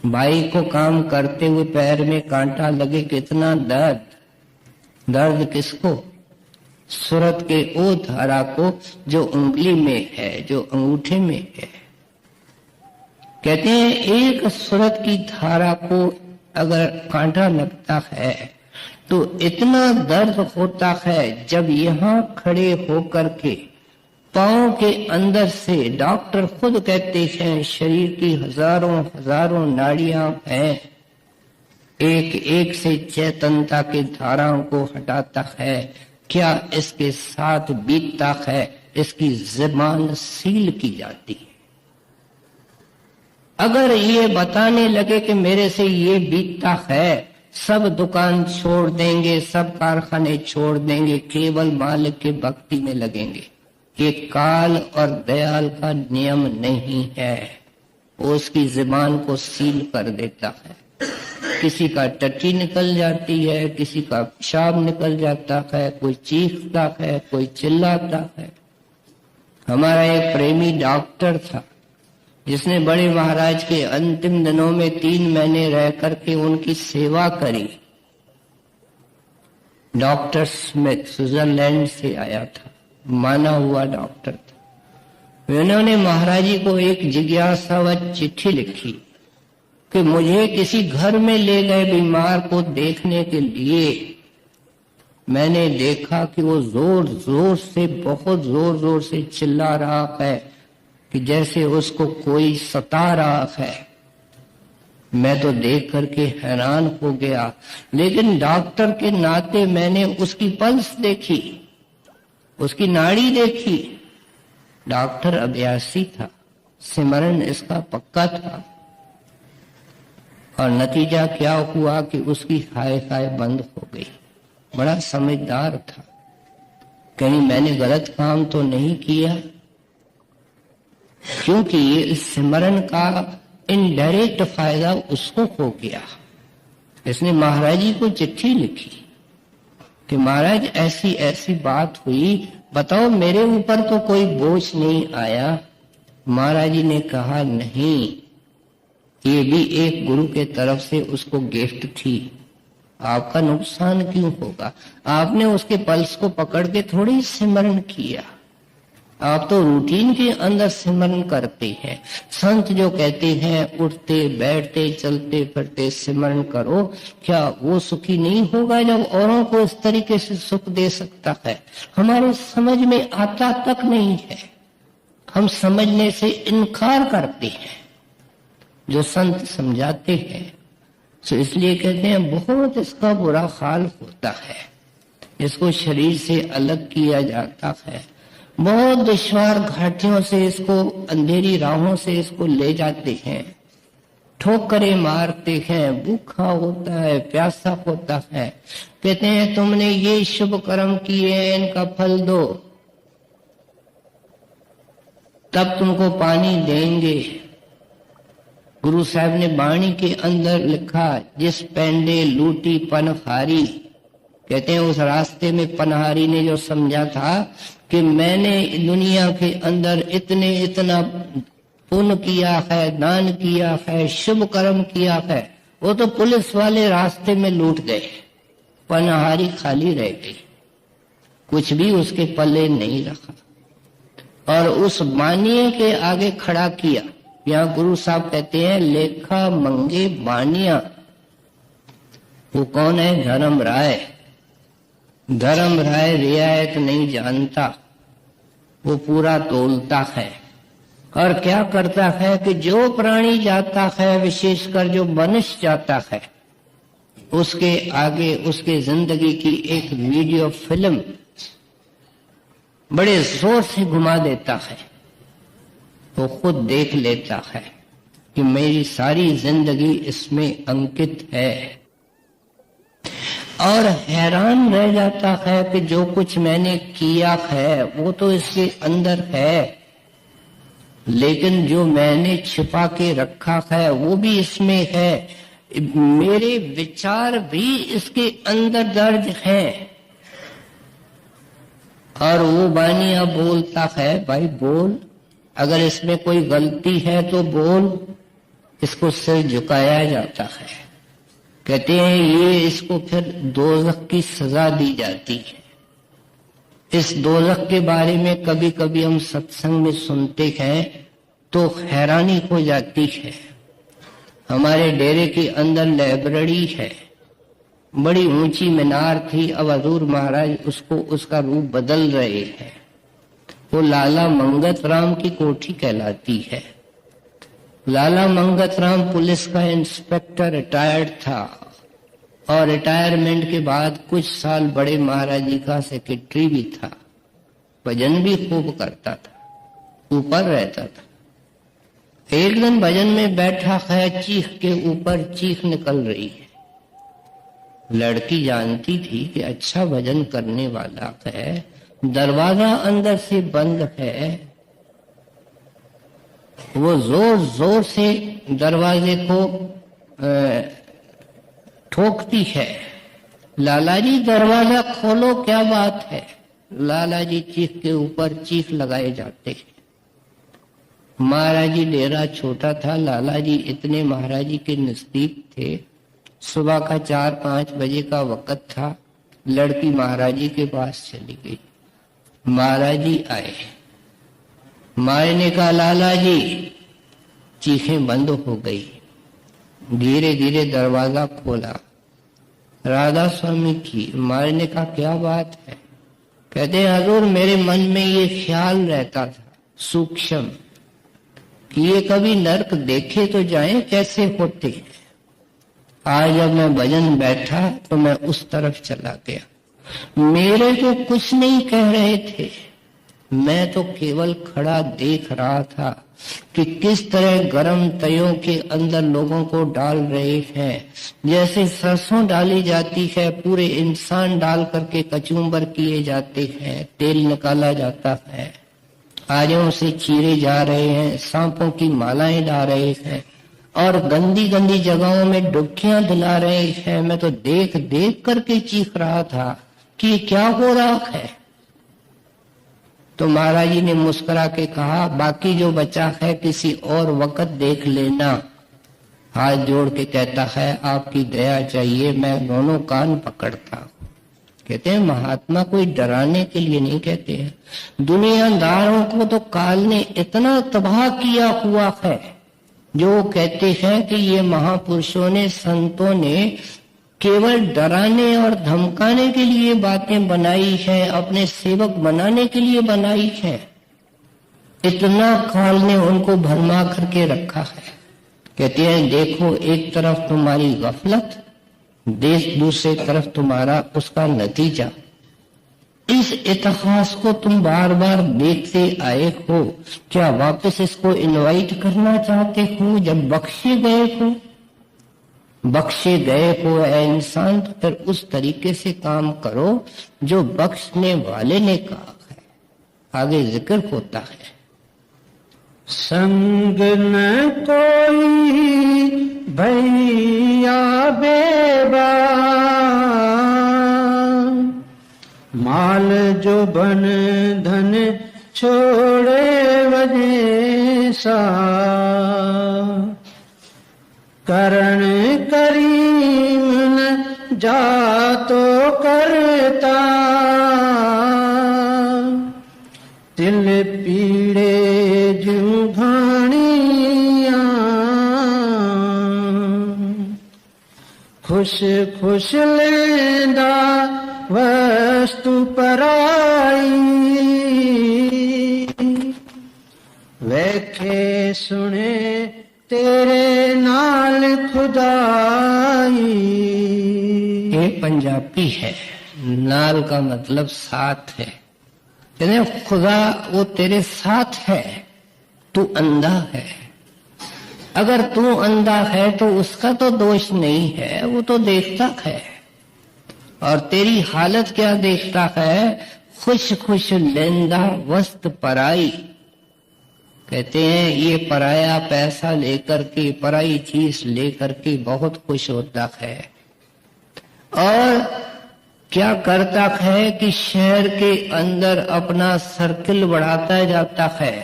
[SPEAKER 2] भाई को काम करते हुए पैर में कांटा लगे कितना दर्द। दर्द किसको? सूरत के ओ धारा को जो उंगली में है, जो अंगूठे में है। कहते हैं एक सूरत की धारा को अगर कांटा लगता है तो इतना दर्द होता है, जब यहाँ खड़े होकर के पांव के अंदर से डॉक्टर खुद कहते हैं शरीर की हजारों हजारों नाड़ियां हैं, एक एक से चेतनता के धाराओं को हटाता है। क्या इसके साथ बीतता है, इसकी ज़बान सील की जाती है। अगर ये बताने लगे कि मेरे से ये बीतता है, सब दुकान छोड़ देंगे, सब कारखाने छोड़ देंगे, केवल मालिक के भक्ति में लगेंगे। ये काल और दयाल का नियम नहीं है, वो उसकी ज़बान को सील कर देता है। किसी का टट्टी निकल जाती है, किसी का पेशाब निकल जाता है, कोई चीखता है, कोई चिल्लाता है। हमारा एक प्रेमी डॉक्टर था जिसने बड़े महाराज के अंतिम दिनों में 3 महीने रह करके उनकी सेवा करी। डॉक्टर स्मिथ स्विट्जरलैंड से आया था, माना हुआ डॉक्टर था। उन्होंने महाराज जी को एक जिज्ञासावश चिट्ठी लिखी कि मुझे किसी घर में ले गए बीमार को देखने के लिए। मैंने देखा कि वो जोर जोर से, बहुत जोर जोर से चिल्ला रहा है कि जैसे उसको कोई सता रहा है। मैं तो देख करके हैरान हो गया, लेकिन डॉक्टर के नाते मैंने उसकी पल्स देखी, उसकी नाड़ी देखी। डॉक्टर अभ्यासी था, सिमरन इसका पक्का था। और नतीजा क्या हुआ कि उसकी हाय हाय बंद हो गई। बड़ा समझदार था, कहीं मैंने गलत काम तो नहीं किया, क्योंकि इस सिमरन का इनडायरेक्ट फायदा उसको हो गया। इसने महाराज जी को चिट्ठी लिखी कि महाराज ऐसी ऐसी बात हुई, बताओ मेरे ऊपर तो कोई बोझ नहीं आया। महाराज जी ने कहा नहीं, ये भी एक गुरु के तरफ से उसको गिफ्ट थी, आपका नुकसान क्यों होगा? आपने उसके पल्स को पकड़ के थोड़ी सिमरन किया, आप तो रूटीन के अंदर सिमरन करते हैं। संत जो कहते हैं उठते बैठते चलते फिरते सिमरन करो, क्या वो सुखी नहीं होगा जब औरों को इस तरीके से सुख दे सकता है? हमारे समझ में आता तक नहीं है, हम समझने से इनकार करते हैं जो संत समझाते हैं। तो इसलिए कहते हैं बहुत इसका बुरा हाल होता है, इसको शरीर से अलग किया जाता है। बहुत दुश्वार घाटियों से इसको, अंधेरी राहों से इसको ले जाते हैं। ठोकरें मारते हैं, भूखा होता है, प्यासा होता है, कहते हैं तुमने ये शुभ कर्म किए हैं, इनका फल दो, तब तुमको पानी देंगे। गुरु साहब ने वाणी के अंदर लिखा, जिस पेंडे लूटी पनहारी, कहते हैं उस रास्ते में पनहारी ने जो समझा था कि मैंने दुनिया के अंदर इतना पुण्य किया है, दान किया है, शुभ कर्म किया है, वो तो पुलिस वाले रास्ते में लूट गए, पनहारी खाली रह गई, कुछ भी उसके पल्ले नहीं रखा। और उस बानिए के आगे खड़ा किया। यहाँ गुरु साहब कहते हैं लेखा मंगे बानिया। वो कौन है? धर्म राय। धर्म राय रियायत नहीं जानता, वो पूरा तोलता है। और क्या करता है कि जो प्राणी जाता है, विशेषकर जो मनुष्य जाता है, उसके आगे उसके जिंदगी की एक वीडियो फिल्म बड़े जोर से घुमा देता है। वो खुद देख लेता है कि मेरी सारी जिंदगी इसमें अंकित है, और हैरान रह जाता है कि जो कुछ मैंने किया है वो तो इसके अंदर है, लेकिन जो मैंने छिपा के रखा है वो भी इसमें है, मेरे विचार भी इसके अंदर दर्ज हैं। और वो बानिया बोलता है, भाई बोल, अगर इसमें कोई गलती है तो बोल। इसको सिर झुकाया जाता है। कहते हैं ये इसको फिर दोज़ख की सजा दी जाती है। इस दोज़ख के बारे में कभी कभी हम सत्संग में सुनते हैं तो हैरानी हो जाती है। हमारे डेरे के अंदर लाइब्रेरी है, बड़ी ऊंची मीनार थी, अब हजूर महाराज उसका रूप बदल रहे हैं। वो लाला मंगत राम की कोठी कहलाती है। लाला मंगत राम पुलिस का इंस्पेक्टर रिटायर्ड था, और रिटायरमेंट के बाद कुछ साल बड़े महाराज जी का सेक्रेटरी भी था। भजन भी खूब करता था, ऊपर रहता था। एक दिन भजन में बैठा है, चीख के ऊपर चीख निकल रही है। लड़की जानती थी कि अच्छा भजन करने वाला है, दरवाजा अंदर से बंद है। वो जोर जोर से दरवाजे को ठोकती है, लाला जी दरवाजा खोलो, क्या बात है। लाला जी चीख के ऊपर चीख लगाए जाते हैं। महाराज जी डेरा छोटा था, लाला जी इतने महाराज जी के नजदीक थे। सुबह का 4-5 बजे का वक्त था। लड़की महाराज जी के पास चली गई। महाराज जी आए, माए ने कहा लाला जी, चीखें बंद हो गई। धीरे धीरे दरवाजा खोला, राधा स्वामी की। माए ने कहा क्या बात है? कहते हैं हजूर मेरे मन में ये ख्याल रहता था सूक्ष्म कि ये कभी नरक देखे तो जाए कैसे होते हैं। आज जब मैं भजन बैठा तो मैं उस तरफ चला गया। मेरे को कुछ नहीं कह रहे थे, मैं तो केवल खड़ा देख रहा था कि किस तरह गर्म तयों के अंदर लोगों को डाल रहे हैं। जैसे सरसों डाली जाती है, पूरे इंसान डाल करके कचूम्बर किए जाते हैं, तेल निकाला जाता है, आजों से चीरे जा रहे हैं, सांपों की मालाएं डाल रहे हैं, और गंदी गंदी जगहों में डुबकियां दिला रहे हैं। मैं तो देख देख करके चीख रहा था कि क्या हो रहा है। तो महाराज जी ने मुस्कुरा के कहा, बाकी जो बचा है किसी और वक्त देख लेना। हाथ जोड़ के कहता है आपकी दया चाहिए, मैं दोनों कान पकड़ता हूं। कहते हैं महात्मा कोई डराने के लिए नहीं कहते हैं। दुनियादारों को तो काल ने इतना तबाह किया हुआ है, जो कहते हैं कि ये महापुरुषों ने, संतों ने केवल डराने और धमकाने के लिए बातें बनाई है, अपने सेवक बनाने के लिए बनाई है। इतना काल ने उनको भरमा करके रखा है। कहते हैं देखो, एक तरफ तुम्हारी गफलत, दूसरी तरफ तुम्हारा उसका नतीजा। इस इतिहास को तुम बार बार देखते आए हो, क्या वापस इसको इनवाइट करना चाहते हो? जब बख्शे गए हो ऐ इंसान, तो फिर उस तरीके से काम करो जो बख्शने वाले ने कहा है। आगे जिक्र होता है,
[SPEAKER 1] संग न कोई भैया बेबा, माल जो बन धन छोड़े वजह सा, करण करीम न जा तो करता, दिल पीड़े जू घाणियां, खुश खुश लेंदा वस्तु पराई, वेखे सुने तेरे नाल खुदाई।
[SPEAKER 2] ये पंजाबी है, नाल का मतलब साथ है। यानी खुदा वो तेरे साथ है, तू अंधा है। अगर तू अंधा है तो उसका तो दोष नहीं है, वो तो देखता है। और तेरी हालत क्या देखता है? खुश खुश लेंदा वस्त पराई। कहते हैं ये पराया पैसा लेकर के, पराई चीज लेकर के बहुत खुश होता है, और क्या करता है कि शहर के अंदर अपना सर्किल बढ़ाता जाता है।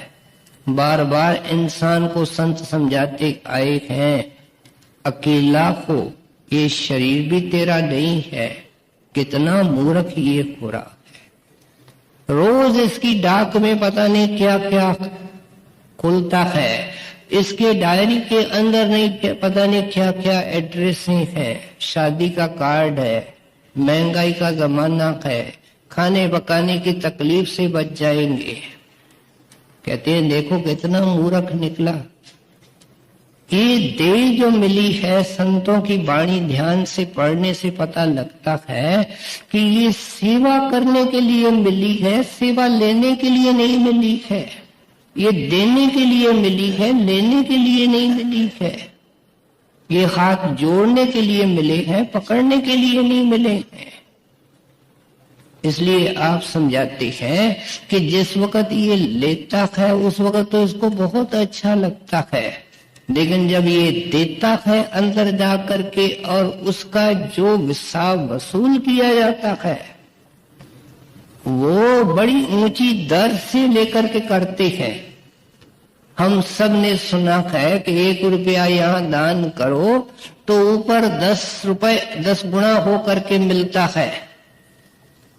[SPEAKER 2] बार बार इंसान को संत समझाते आए हैं, अकेला हो, ये शरीर भी तेरा नहीं है, कितना मूर्ख ये हो रहा है। रोज इसकी डाक में पता नहीं क्या क्या खुलता है, इसके डायरी के अंदर नहीं पता नहीं क्या क्या एड्रेसें हैं, शादी का कार्ड है, महंगाई का जमाना है, खाने पकाने की तकलीफ से बच जाएंगे। कहते हैं देखो कितना मूर्ख निकला। ये देह जो मिली है, संतों की वाणी ध्यान से पढ़ने से पता लगता है कि ये सेवा करने के लिए मिली है, सेवा लेने के लिए नहीं मिली है। ये देने के लिए मिली है, लेने के लिए नहीं मिली है। ये हाथ जोड़ने के लिए मिले हैं, पकड़ने के लिए नहीं मिले हैं। इसलिए आप समझाते हैं कि जिस वक्त ये लेता है उस वक्त तो इसको बहुत अच्छा लगता है, लेकिन जब ये देता है अंदर जा करके और उसका जो हिसाब वसूल किया जाता है वो बड़ी ऊंची दर से लेकर के करते हैं। हम सब ने सुना है कि 1 रुपया यहाँ दान करो तो ऊपर 10 रुपए 10 गुना हो करके मिलता है।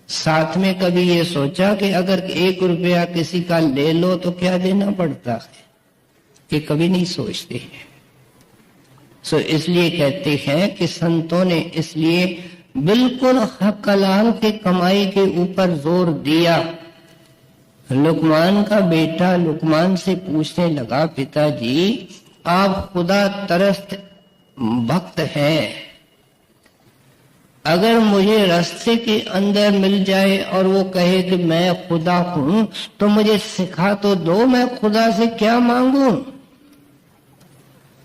[SPEAKER 2] साथ में कभी ये सोचा कि अगर 1 रुपया किसी का ले लो तो क्या देना पड़ता है? ये कभी नहीं सोचते हैं। सो इसलिए कहते हैं कि संतों ने इसलिए बिल्कुल हक हलाल के कमाई के ऊपर जोर दिया। लुकमान का बेटा लुकमान से पूछने लगा, पिताजी आप खुदा तरस्त भक्त हैं, अगर मुझे रास्ते के अंदर मिल जाए और वो कहे कि मैं खुदा हूं तो मुझे सिखा तो दो, मैं खुदा से क्या मांगू?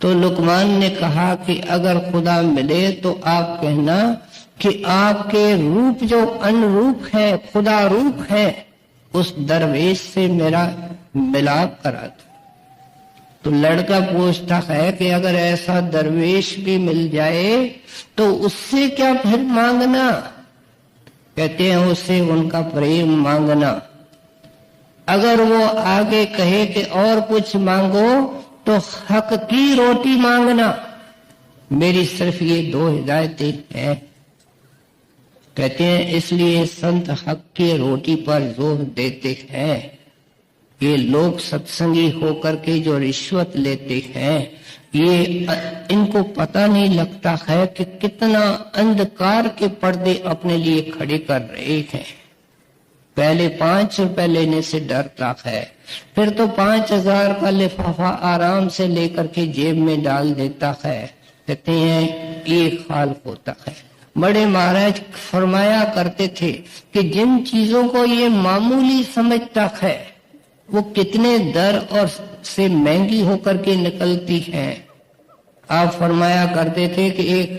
[SPEAKER 2] तो लुकमान ने कहा कि अगर खुदा मिले तो आप कहना कि आपके रूप जो अनुरूप है, खुदा रूप है, उस दरवेश से मेरा मिलाप करा दो। तो लड़का पूछता है कि अगर ऐसा दरवेश भी मिल जाए तो उससे क्या फिर मांगना? कहते हैं उससे उनका प्रेम मांगना। अगर वो आगे कहे कि और कुछ मांगो तो हक की रोटी मांगना। मेरी सिर्फ ये 2 हिदायतें हैं। कहते हैं इसलिए संत हक की रोटी पर जोर देते हैं। ये लोग सत्संगी होकर के जो रिश्वत लेते हैं, ये इनको पता नहीं लगता है कि कितना अंधकार के पर्दे अपने लिए खड़े कर रहे हैं। पहले 5 रुपए लेने से डरता है, फिर तो 5000 का लिफाफा आराम से लेकर के जेब में डाल देता है। कहते हैं ये हाल होता है। बड़े महाराज फरमाया करते थे कि जिन चीजों को ये मामूली समझता है वो कितने दर और से महंगी होकर के निकलती हैं। आप फरमाया करते थे कि एक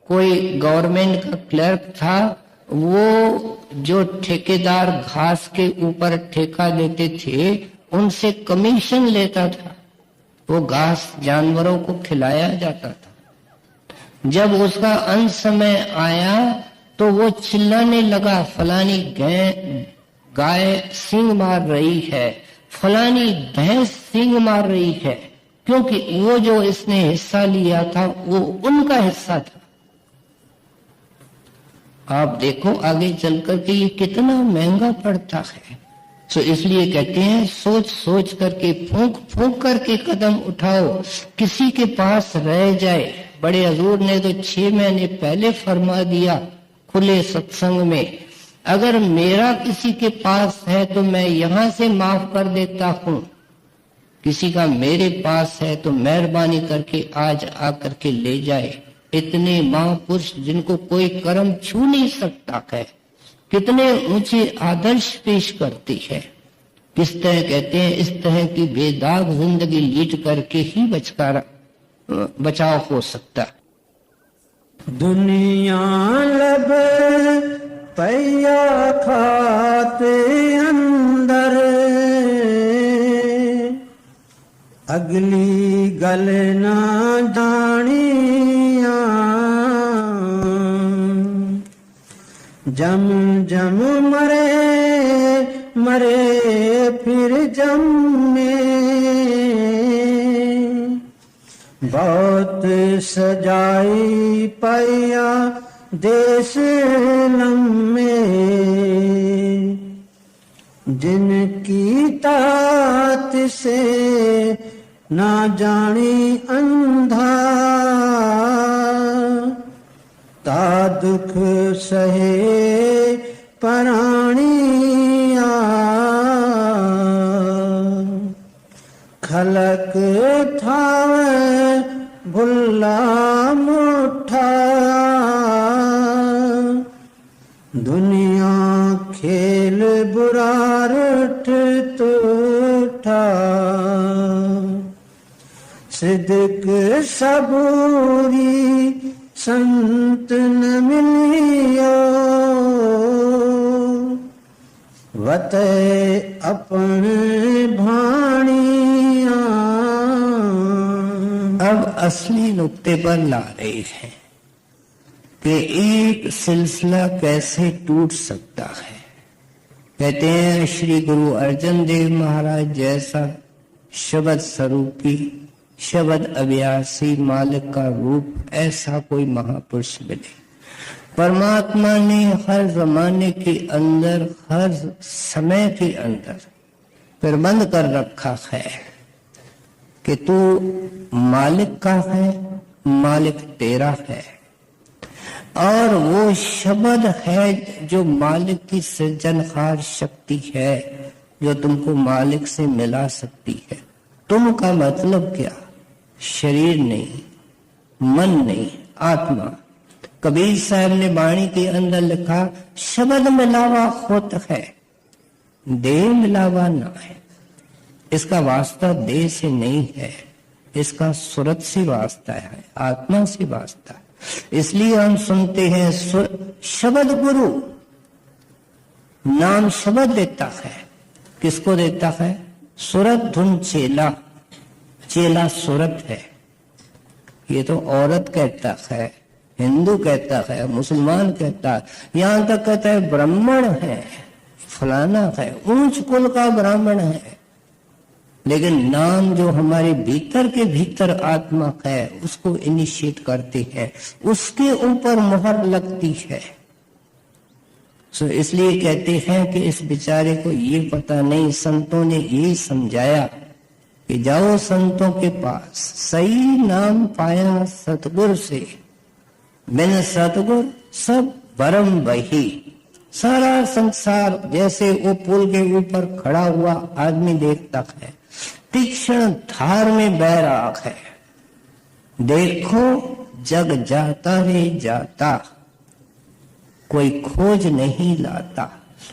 [SPEAKER 2] कोई गवर्नमेंट का क्लर्क था, वो जो ठेकेदार घास के ऊपर ठेका देते थे उनसे कमीशन लेता था। वो घास जानवरों को खिलाया जाता था। जब उसका अंत समय आया तो वो चिल्लाने लगा, फलानी गाय सींग मार रही है, फलानी भैंस सींग मार रही है, क्योंकि वो जो इसने हिस्सा लिया था वो उनका हिस्सा था। आप देखो आगे चलकर के ये कितना महंगा पड़ता है। तो इसलिए कहते हैं सोच सोच करके, फूंक फूंक करके कदम उठाओ। किसी के पास रह जाए, बड़े हजूर ने तो 6 महीने पहले फरमा दिया खुले सत्संग में, अगर मेरा किसी के पास है तो मैं यहां से माफ कर देता हूं, किसी का मेरे पास है तो मेहरबानी करके आज आकर के ले जाए। इतने महापुरुष जिनको कोई कर्म छू नहीं सकता है, कितने ऊंचे आदर्श पेश करती है। किस तरह कहते हैं, इस तरह की बेदाग जिंदगी लीड करके ही बचाव हो सकता।
[SPEAKER 1] दुनिया लब पैया खाते अंदर, अगली गल ना जानिया, जम जम मरे मरे फिर जम में, बहुत सजाई पैया देश लम्मे, जिनकी तात से ना जानी अंधा, ता दुख सहे प्राणिया, खलक थावे भुल्ला मुठा, दुनिया खेल बुरा रुठ तूठा, सिद्क सबूरी संत न मिलियो, वते अपने भाणिया।
[SPEAKER 2] अब असली नुक्ते पर ला रहे हैं कि एक सिलसिला कैसे टूट सकता है। कहते हैं श्री गुरु अर्जन देव महाराज जैसा शब्द स्वरूपी, शब्द अभ्यासी मालिक का रूप ऐसा कोई महापुरुष मिले। परमात्मा ने हर जमाने के अंदर, हर समय के अंदर प्रबंध कर रखा है कि तू मालिक का है, मालिक तेरा है, और वो शब्द है जो मालिक की सृजनहार शक्ति है, जो तुमको मालिक से मिला सकती है। तुम का मतलब क्या? शरीर नहीं, मन नहीं, आत्मा। कबीर साहब ने वाणी के अंदर लिखा, शब्द मिलावा होता है, देह मिलावा ना है। इसका वास्ता देह से नहीं है, इसका सूरत से वास्ता है, आत्मा से वास्ता है। इसलिए हम सुनते हैं शब्द गुरु, नाम शब्द देता है। किसको देता है? सूरत धुन चेला, चेला सूरत है। ये तो औरत कहता है, हिंदू कहता है, मुसलमान कहता है, यहां तक कहता है ब्राह्मण है, फलाना है, ऊंच कुल का ब्राह्मण है। लेकिन नाम जो हमारे भीतर के भीतर आत्मा है उसको इनिशिएट करते हैं, उसके ऊपर मोहर लगती है। सो इसलिए कहते हैं कि इस बेचारे को ये पता नहीं, संतों ने ये समझाया कि जाओ संतों के पास, सही नाम पाया सतगुर से, बिन सतगुर सब भरम बही। सारा संसार जैसे वो पुल के ऊपर खड़ा हुआ आदमी देखता है, तीक्ष्ण धार में बह रहा है। देखो जग जाता रे जाता, कोई खोज नहीं लाता।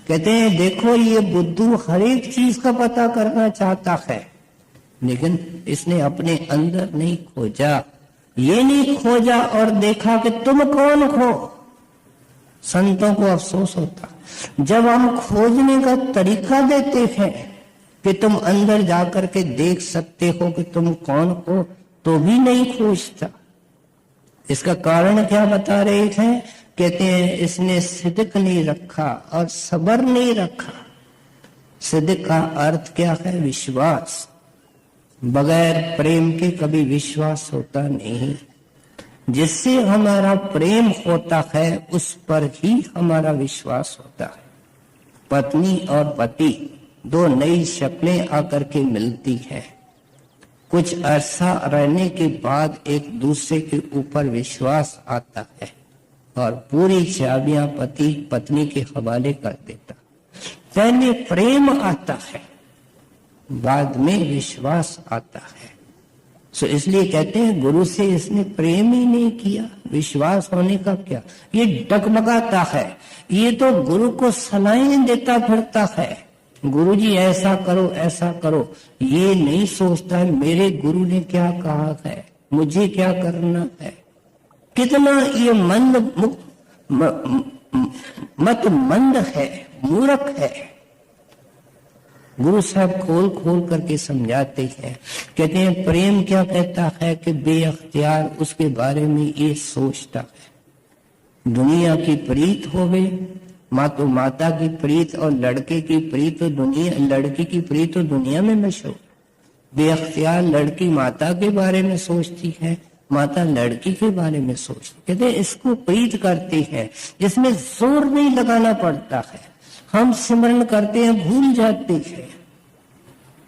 [SPEAKER 2] कहते हैं देखो ये बुद्धू हर एक चीज का पता करना चाहता है, लेकिन इसने अपने अंदर नहीं खोजा। ये नहीं खोजा और देखा कि तुम कौन हो। संतों को अफसोस होता जब हम खोजने का तरीका देते हैं कि तुम अंदर जाकर के देख सकते हो कि तुम कौन हो, तो भी नहीं खोजता। इसका कारण क्या बता रहे थे? कहते हैं इसने सिद्क नहीं रखा और सबर नहीं रखा। सिद्क का अर्थ क्या है? विश्वास। बगैर प्रेम के कभी विश्वास होता नहीं। जिससे हमारा प्रेम होता है उस पर ही हमारा विश्वास होता है। पत्नी और पति दो नई शक्लें आकर के मिलती है, कुछ अरसा रहने के बाद एक दूसरे के ऊपर विश्वास आता है और पूरी चाबियां पति पत्नी के हवाले कर देता। पहले प्रेम आता है, बाद में विश्वास आता है। सो इसलिए कहते हैं गुरु से इसने प्रेम ही नहीं किया, विश्वास होने का क्या। ये डगमगाता है, ये तो गुरु को सलाहें देता फिरता है, गुरु जी ऐसा करो ऐसा करो। ये नहीं सोचता है मेरे गुरु ने क्या कहा है, मुझे क्या करना है। कितना ये मत मंद है, मूर्ख है। गुरु साहब खोल खोल करके समझाते हैं। कहते हैं प्रेम क्या कहता है कि बेअख्तियार उसके बारे में ये सोचता है। दुनिया की प्रीत होवे, तो माता की प्रीत और लड़के की प्रीत तो दुनिया, लड़की की प्रीत तो दुनिया में मशहूर। बेअख्तियार लड़की माता के बारे में सोचती है, माता लड़की के बारे में सोचती। कहते हैं इसको प्रीत करते हैं जिसमें जोर नहीं लगाना पड़ता है। हम सिमरन करते हैं भूल जाते हैं,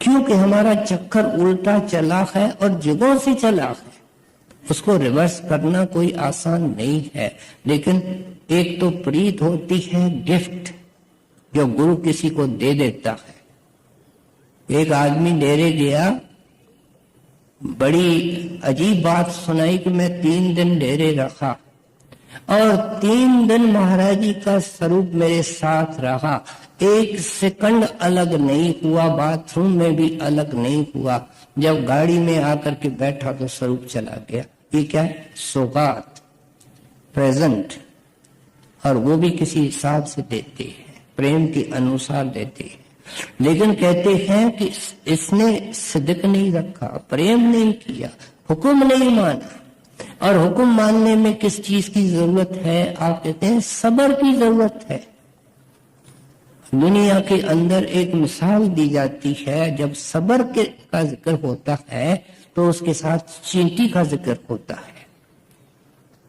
[SPEAKER 2] क्योंकि हमारा चक्कर उल्टा चला है और जुगों से चला है। उसको रिवर्स करना कोई आसान नहीं है। लेकिन एक तो प्रीत होती है गिफ्ट जो गुरु किसी को दे देता है। एक आदमी डेरे गया, बड़ी अजीब बात सुनाई कि मैं 3 दिन डेरे रखा और 3 दिन महाराज जी का स्वरूप मेरे साथ रहा। 1 सेकंड अलग नहीं हुआ, बाथरूम में भी अलग नहीं हुआ। जब गाड़ी में आकर के बैठा तो स्वरूप चला गया। ये क्या है? सौगात, प्रेजेंट। और वो भी किसी हिसाब से देते हैं, प्रेम के अनुसार देते हैं। लेकिन कहते हैं कि इसने सिद्क नहीं रखा, प्रेम नहीं किया, हुक्म नहीं माना। और हुक्म मानने में किस चीज की जरूरत है? आप कहते हैं सब्र की जरूरत है। दुनिया के अंदर एक मिसाल दी जाती है, जब सब्र का जिक्र होता है तो उसके साथ चींटी का जिक्र होता है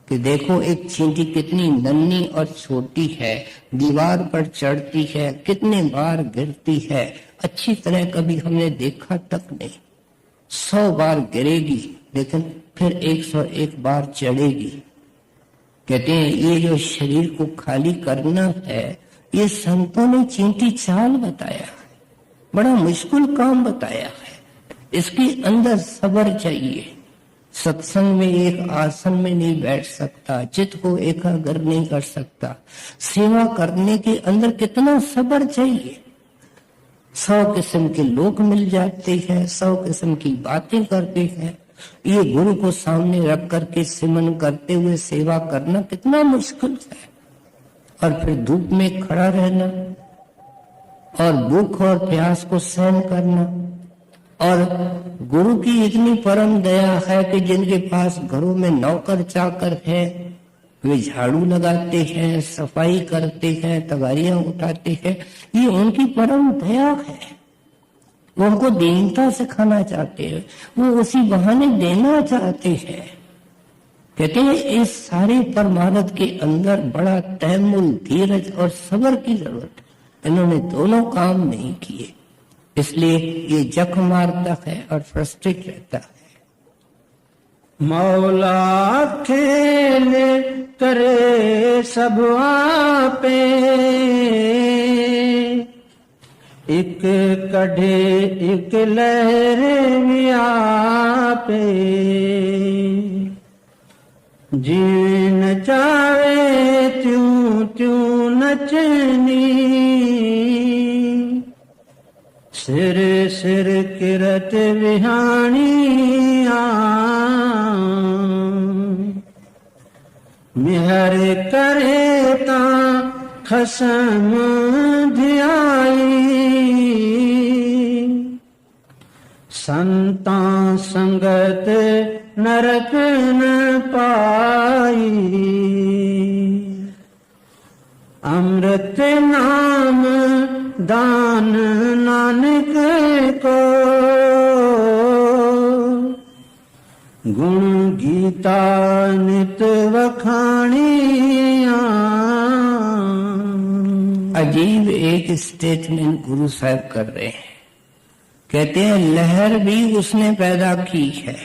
[SPEAKER 2] कि देखो एक चींटी कितनी नन्ही और छोटी है, दीवार पर चढ़ती है, कितने बार गिरती है, अच्छी तरह कभी हमने देखा तक नहीं। 100 बार गिरेगी लेकिन फिर 101 बार चढ़ेगी। कहते हैं ये जो शरीर को खाली करना है, ये संतों ने चींटी चाल बताया है, बड़ा मुश्किल काम बताया है। इसके अंदर सब्र चाहिए। सत्संग में एक आसन में नहीं बैठ सकता, चित्त को एकाग्र नहीं कर सकता। सेवा करने के अंदर कितना सब्र चाहिए। 100 किस्म के लोग मिल जाते हैं, 100 किस्म की बातें करते हैं। ये गुरु को सामने रख करके सिमरन करते हुए सेवा करना कितना मुश्किल है। और फिर धूप में खड़ा रहना और भूख और प्यास को सहन करना। और गुरु की इतनी परम दया है कि जिनके पास घरों में नौकर चाकर है, वे झाड़ू लगाते हैं, सफाई करते हैं, तगारियां उठाते हैं। ये उनकी परम दया है। वो उनको दीनता सिखाना चाहते हैं, वो उसी बहाने देना चाहते हैं। कहते हैं इस सारे परमार्थ के अंदर बड़ा तहम्मुल, धीरज और सब्र की जरूरत है। इन्होंने दोनों काम नहीं किए, इसलिए ये जख मारता है और फ्रस्ट्रेट रहता है।
[SPEAKER 1] मौला खेले करे सब आपे, एक कढ़े एक लहरे में आपे, जीन चावे त्यों क्यों नचनी, सिर सिर किरत विहानिया, मिहर करे ता खसम धियाई, संता संगत नरक न पाई, अमृत नाम दान नानक को, गुण गीता नित वखानिया।
[SPEAKER 2] अजीब एक स्टेटमेंट गुरु साहब कर रहे हैं। कहते हैं लहर भी उसने पैदा की है।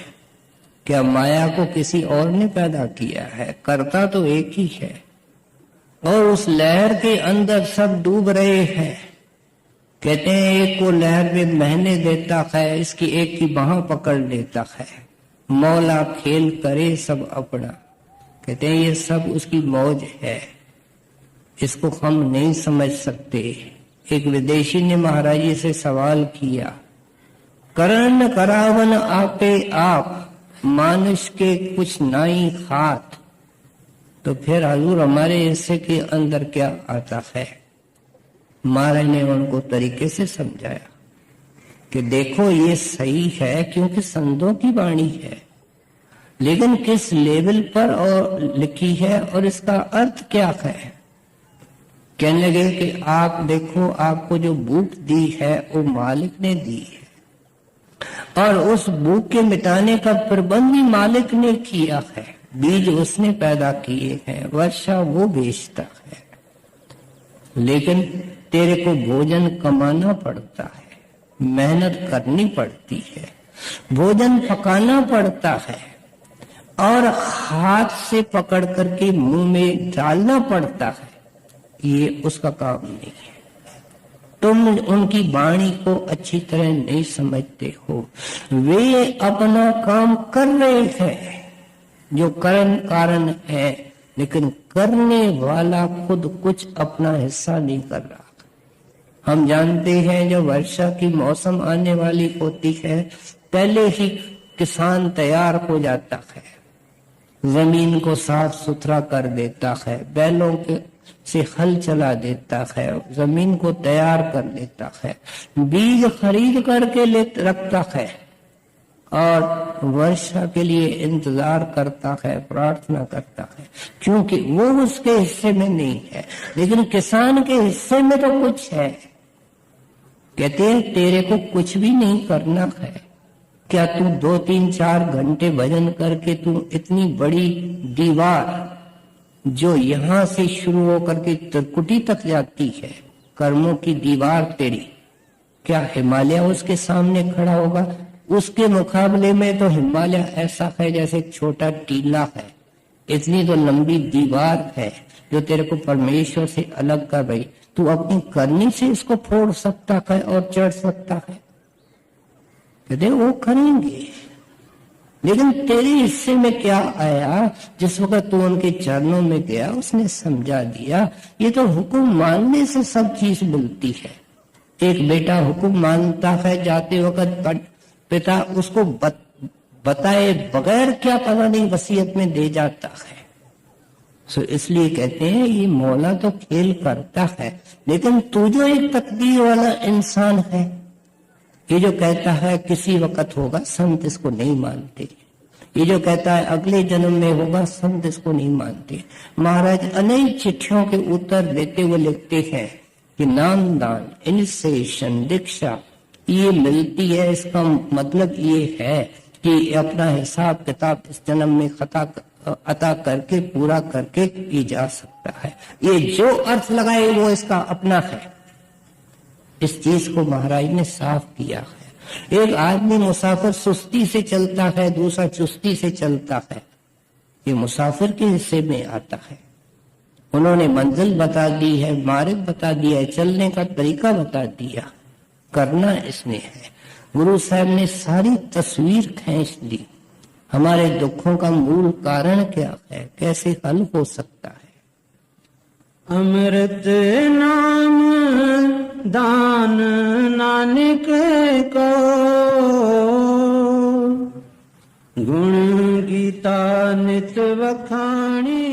[SPEAKER 2] क्या माया को किसी और ने पैदा किया है? करता तो एक ही है, और उस लहर के अंदर सब डूब रहे हैं। कहते हैं एक को लहर में बहने देता है, इसकी एक की बाह पकड़ लेता है। मौला खेल करे सब अपना। कहते हैं ये सब उसकी मौज है, इसको हम नहीं समझ सकते। एक विदेशी ने महाराज जी से सवाल किया, करण करावन आपे आप, मानुष के कुछ नाई खात। तो फिर हजूर हमारे हिस्से के अंदर क्या आता है? महाराज ने उनको तरीके से समझाया कि देखो ये सही है क्योंकि संतों की वाणी है, लेकिन किस लेवल पर और लिखी है और इसका अर्थ क्या है। कहने लगे कि आप देखो, आपको जो भूख दी है वो मालिक ने दी है, और उस भूख के मिटाने का प्रबंध भी मालिक ने किया है। बीज उसने पैदा किए हैं, वर्षा वो बेचता है, लेकिन तेरे को भोजन कमाना पड़ता है, मेहनत करनी पड़ती है, भोजन पकाना पड़ता है, और हाथ से पकड़ करके मुंह में डालना पड़ता है। ये उसका काम नहीं है। तुम उनकी वाणी को अच्छी तरह नहीं समझते हो। वे अपना काम कर रहे हैं जो कारण कारण है, लेकिन करने वाला खुद कुछ अपना हिस्सा नहीं कर रहा। हम जानते हैं जब वर्षा की मौसम आने वाली होती है, पहले ही किसान तैयार हो जाता है, जमीन को साफ सुथरा कर देता है, बैलों के से हल चला देता है, जमीन को तैयार कर देता है, बीज खरीद करके ले रखता है, और वर्षा के लिए इंतजार करता है, प्रार्थना करता है, क्योंकि वो उसके हिस्से में नहीं है, लेकिन किसान के हिस्से में तो कुछ है। कहते हैं तेरे को कुछ भी नहीं करना है। क्या तू 2, 3, 4 घंटे भजन करके तू इतनी बड़ी दीवार जो यहां से शुरू होकर के त्रिकुटी तक जाती है, कर्मों की दीवार तेरी, क्या हिमालय उसके सामने खड़ा होगा? उसके मुकाबले में तो हिमालय ऐसा है जैसे एक छोटा टीला है। इतनी तो लंबी दीवार है जो तेरे को परमेश्वर से अलग कर रही। तू अपनी करनी से इसको फोड़ सकता है और चढ़ सकता है। कहते वो करेंगे, लेकिन तेरे हिस्से में क्या आया? जिस वक्त तू उनके चरणों में गया, उसने समझा दिया। ये तो हुक्म मानने से सब चीज मिलती है। एक बेटा हुक्म मानता है, जाते वक्त पिता उसको बताए बगैर क्या पता नहीं वसीयत में दे जाता है। सो इसलिए कहते हैं ये मौला तो खेल करता है, लेकिन तू जो एक तकदीर वाला इंसान है, ये जो कहता है किसी वक्त होगा, संत इसको नहीं मानते। ये जो कहता है अगले जन्म में होगा, संत इसको नहीं मानते। महाराज अनेक चिट्ठियों के उत्तर देते हुए लिखते हैं कि नामदान, इनिशिएशन, दीक्षा ये मिलती है। इसका मतलब ये है कि अपना हिसाब किताब इस जन्म में अता करके पूरा करके भी जा सकता है। ये जो अर्थ लगाए वो इसका अपना है। इस चीज को महाराज ने साफ किया है। एक आदमी मुसाफिर सुस्ती से चलता है, दूसरा चुस्ती से चलता है, ये मुसाफिर के हिस्से में आता है। उन्होंने मंजिल बता दी है, मार्ग बता दिया है, चलने का तरीका बता दिया, करना इसमें है। गुरु साहब ने सारी तस्वीर खींच दी। हमारे दुखों का मूल कारण क्या है, कैसे हल हो सकता है।
[SPEAKER 1] अमृत नाम दान नानक को गुण गीता नित वखाणी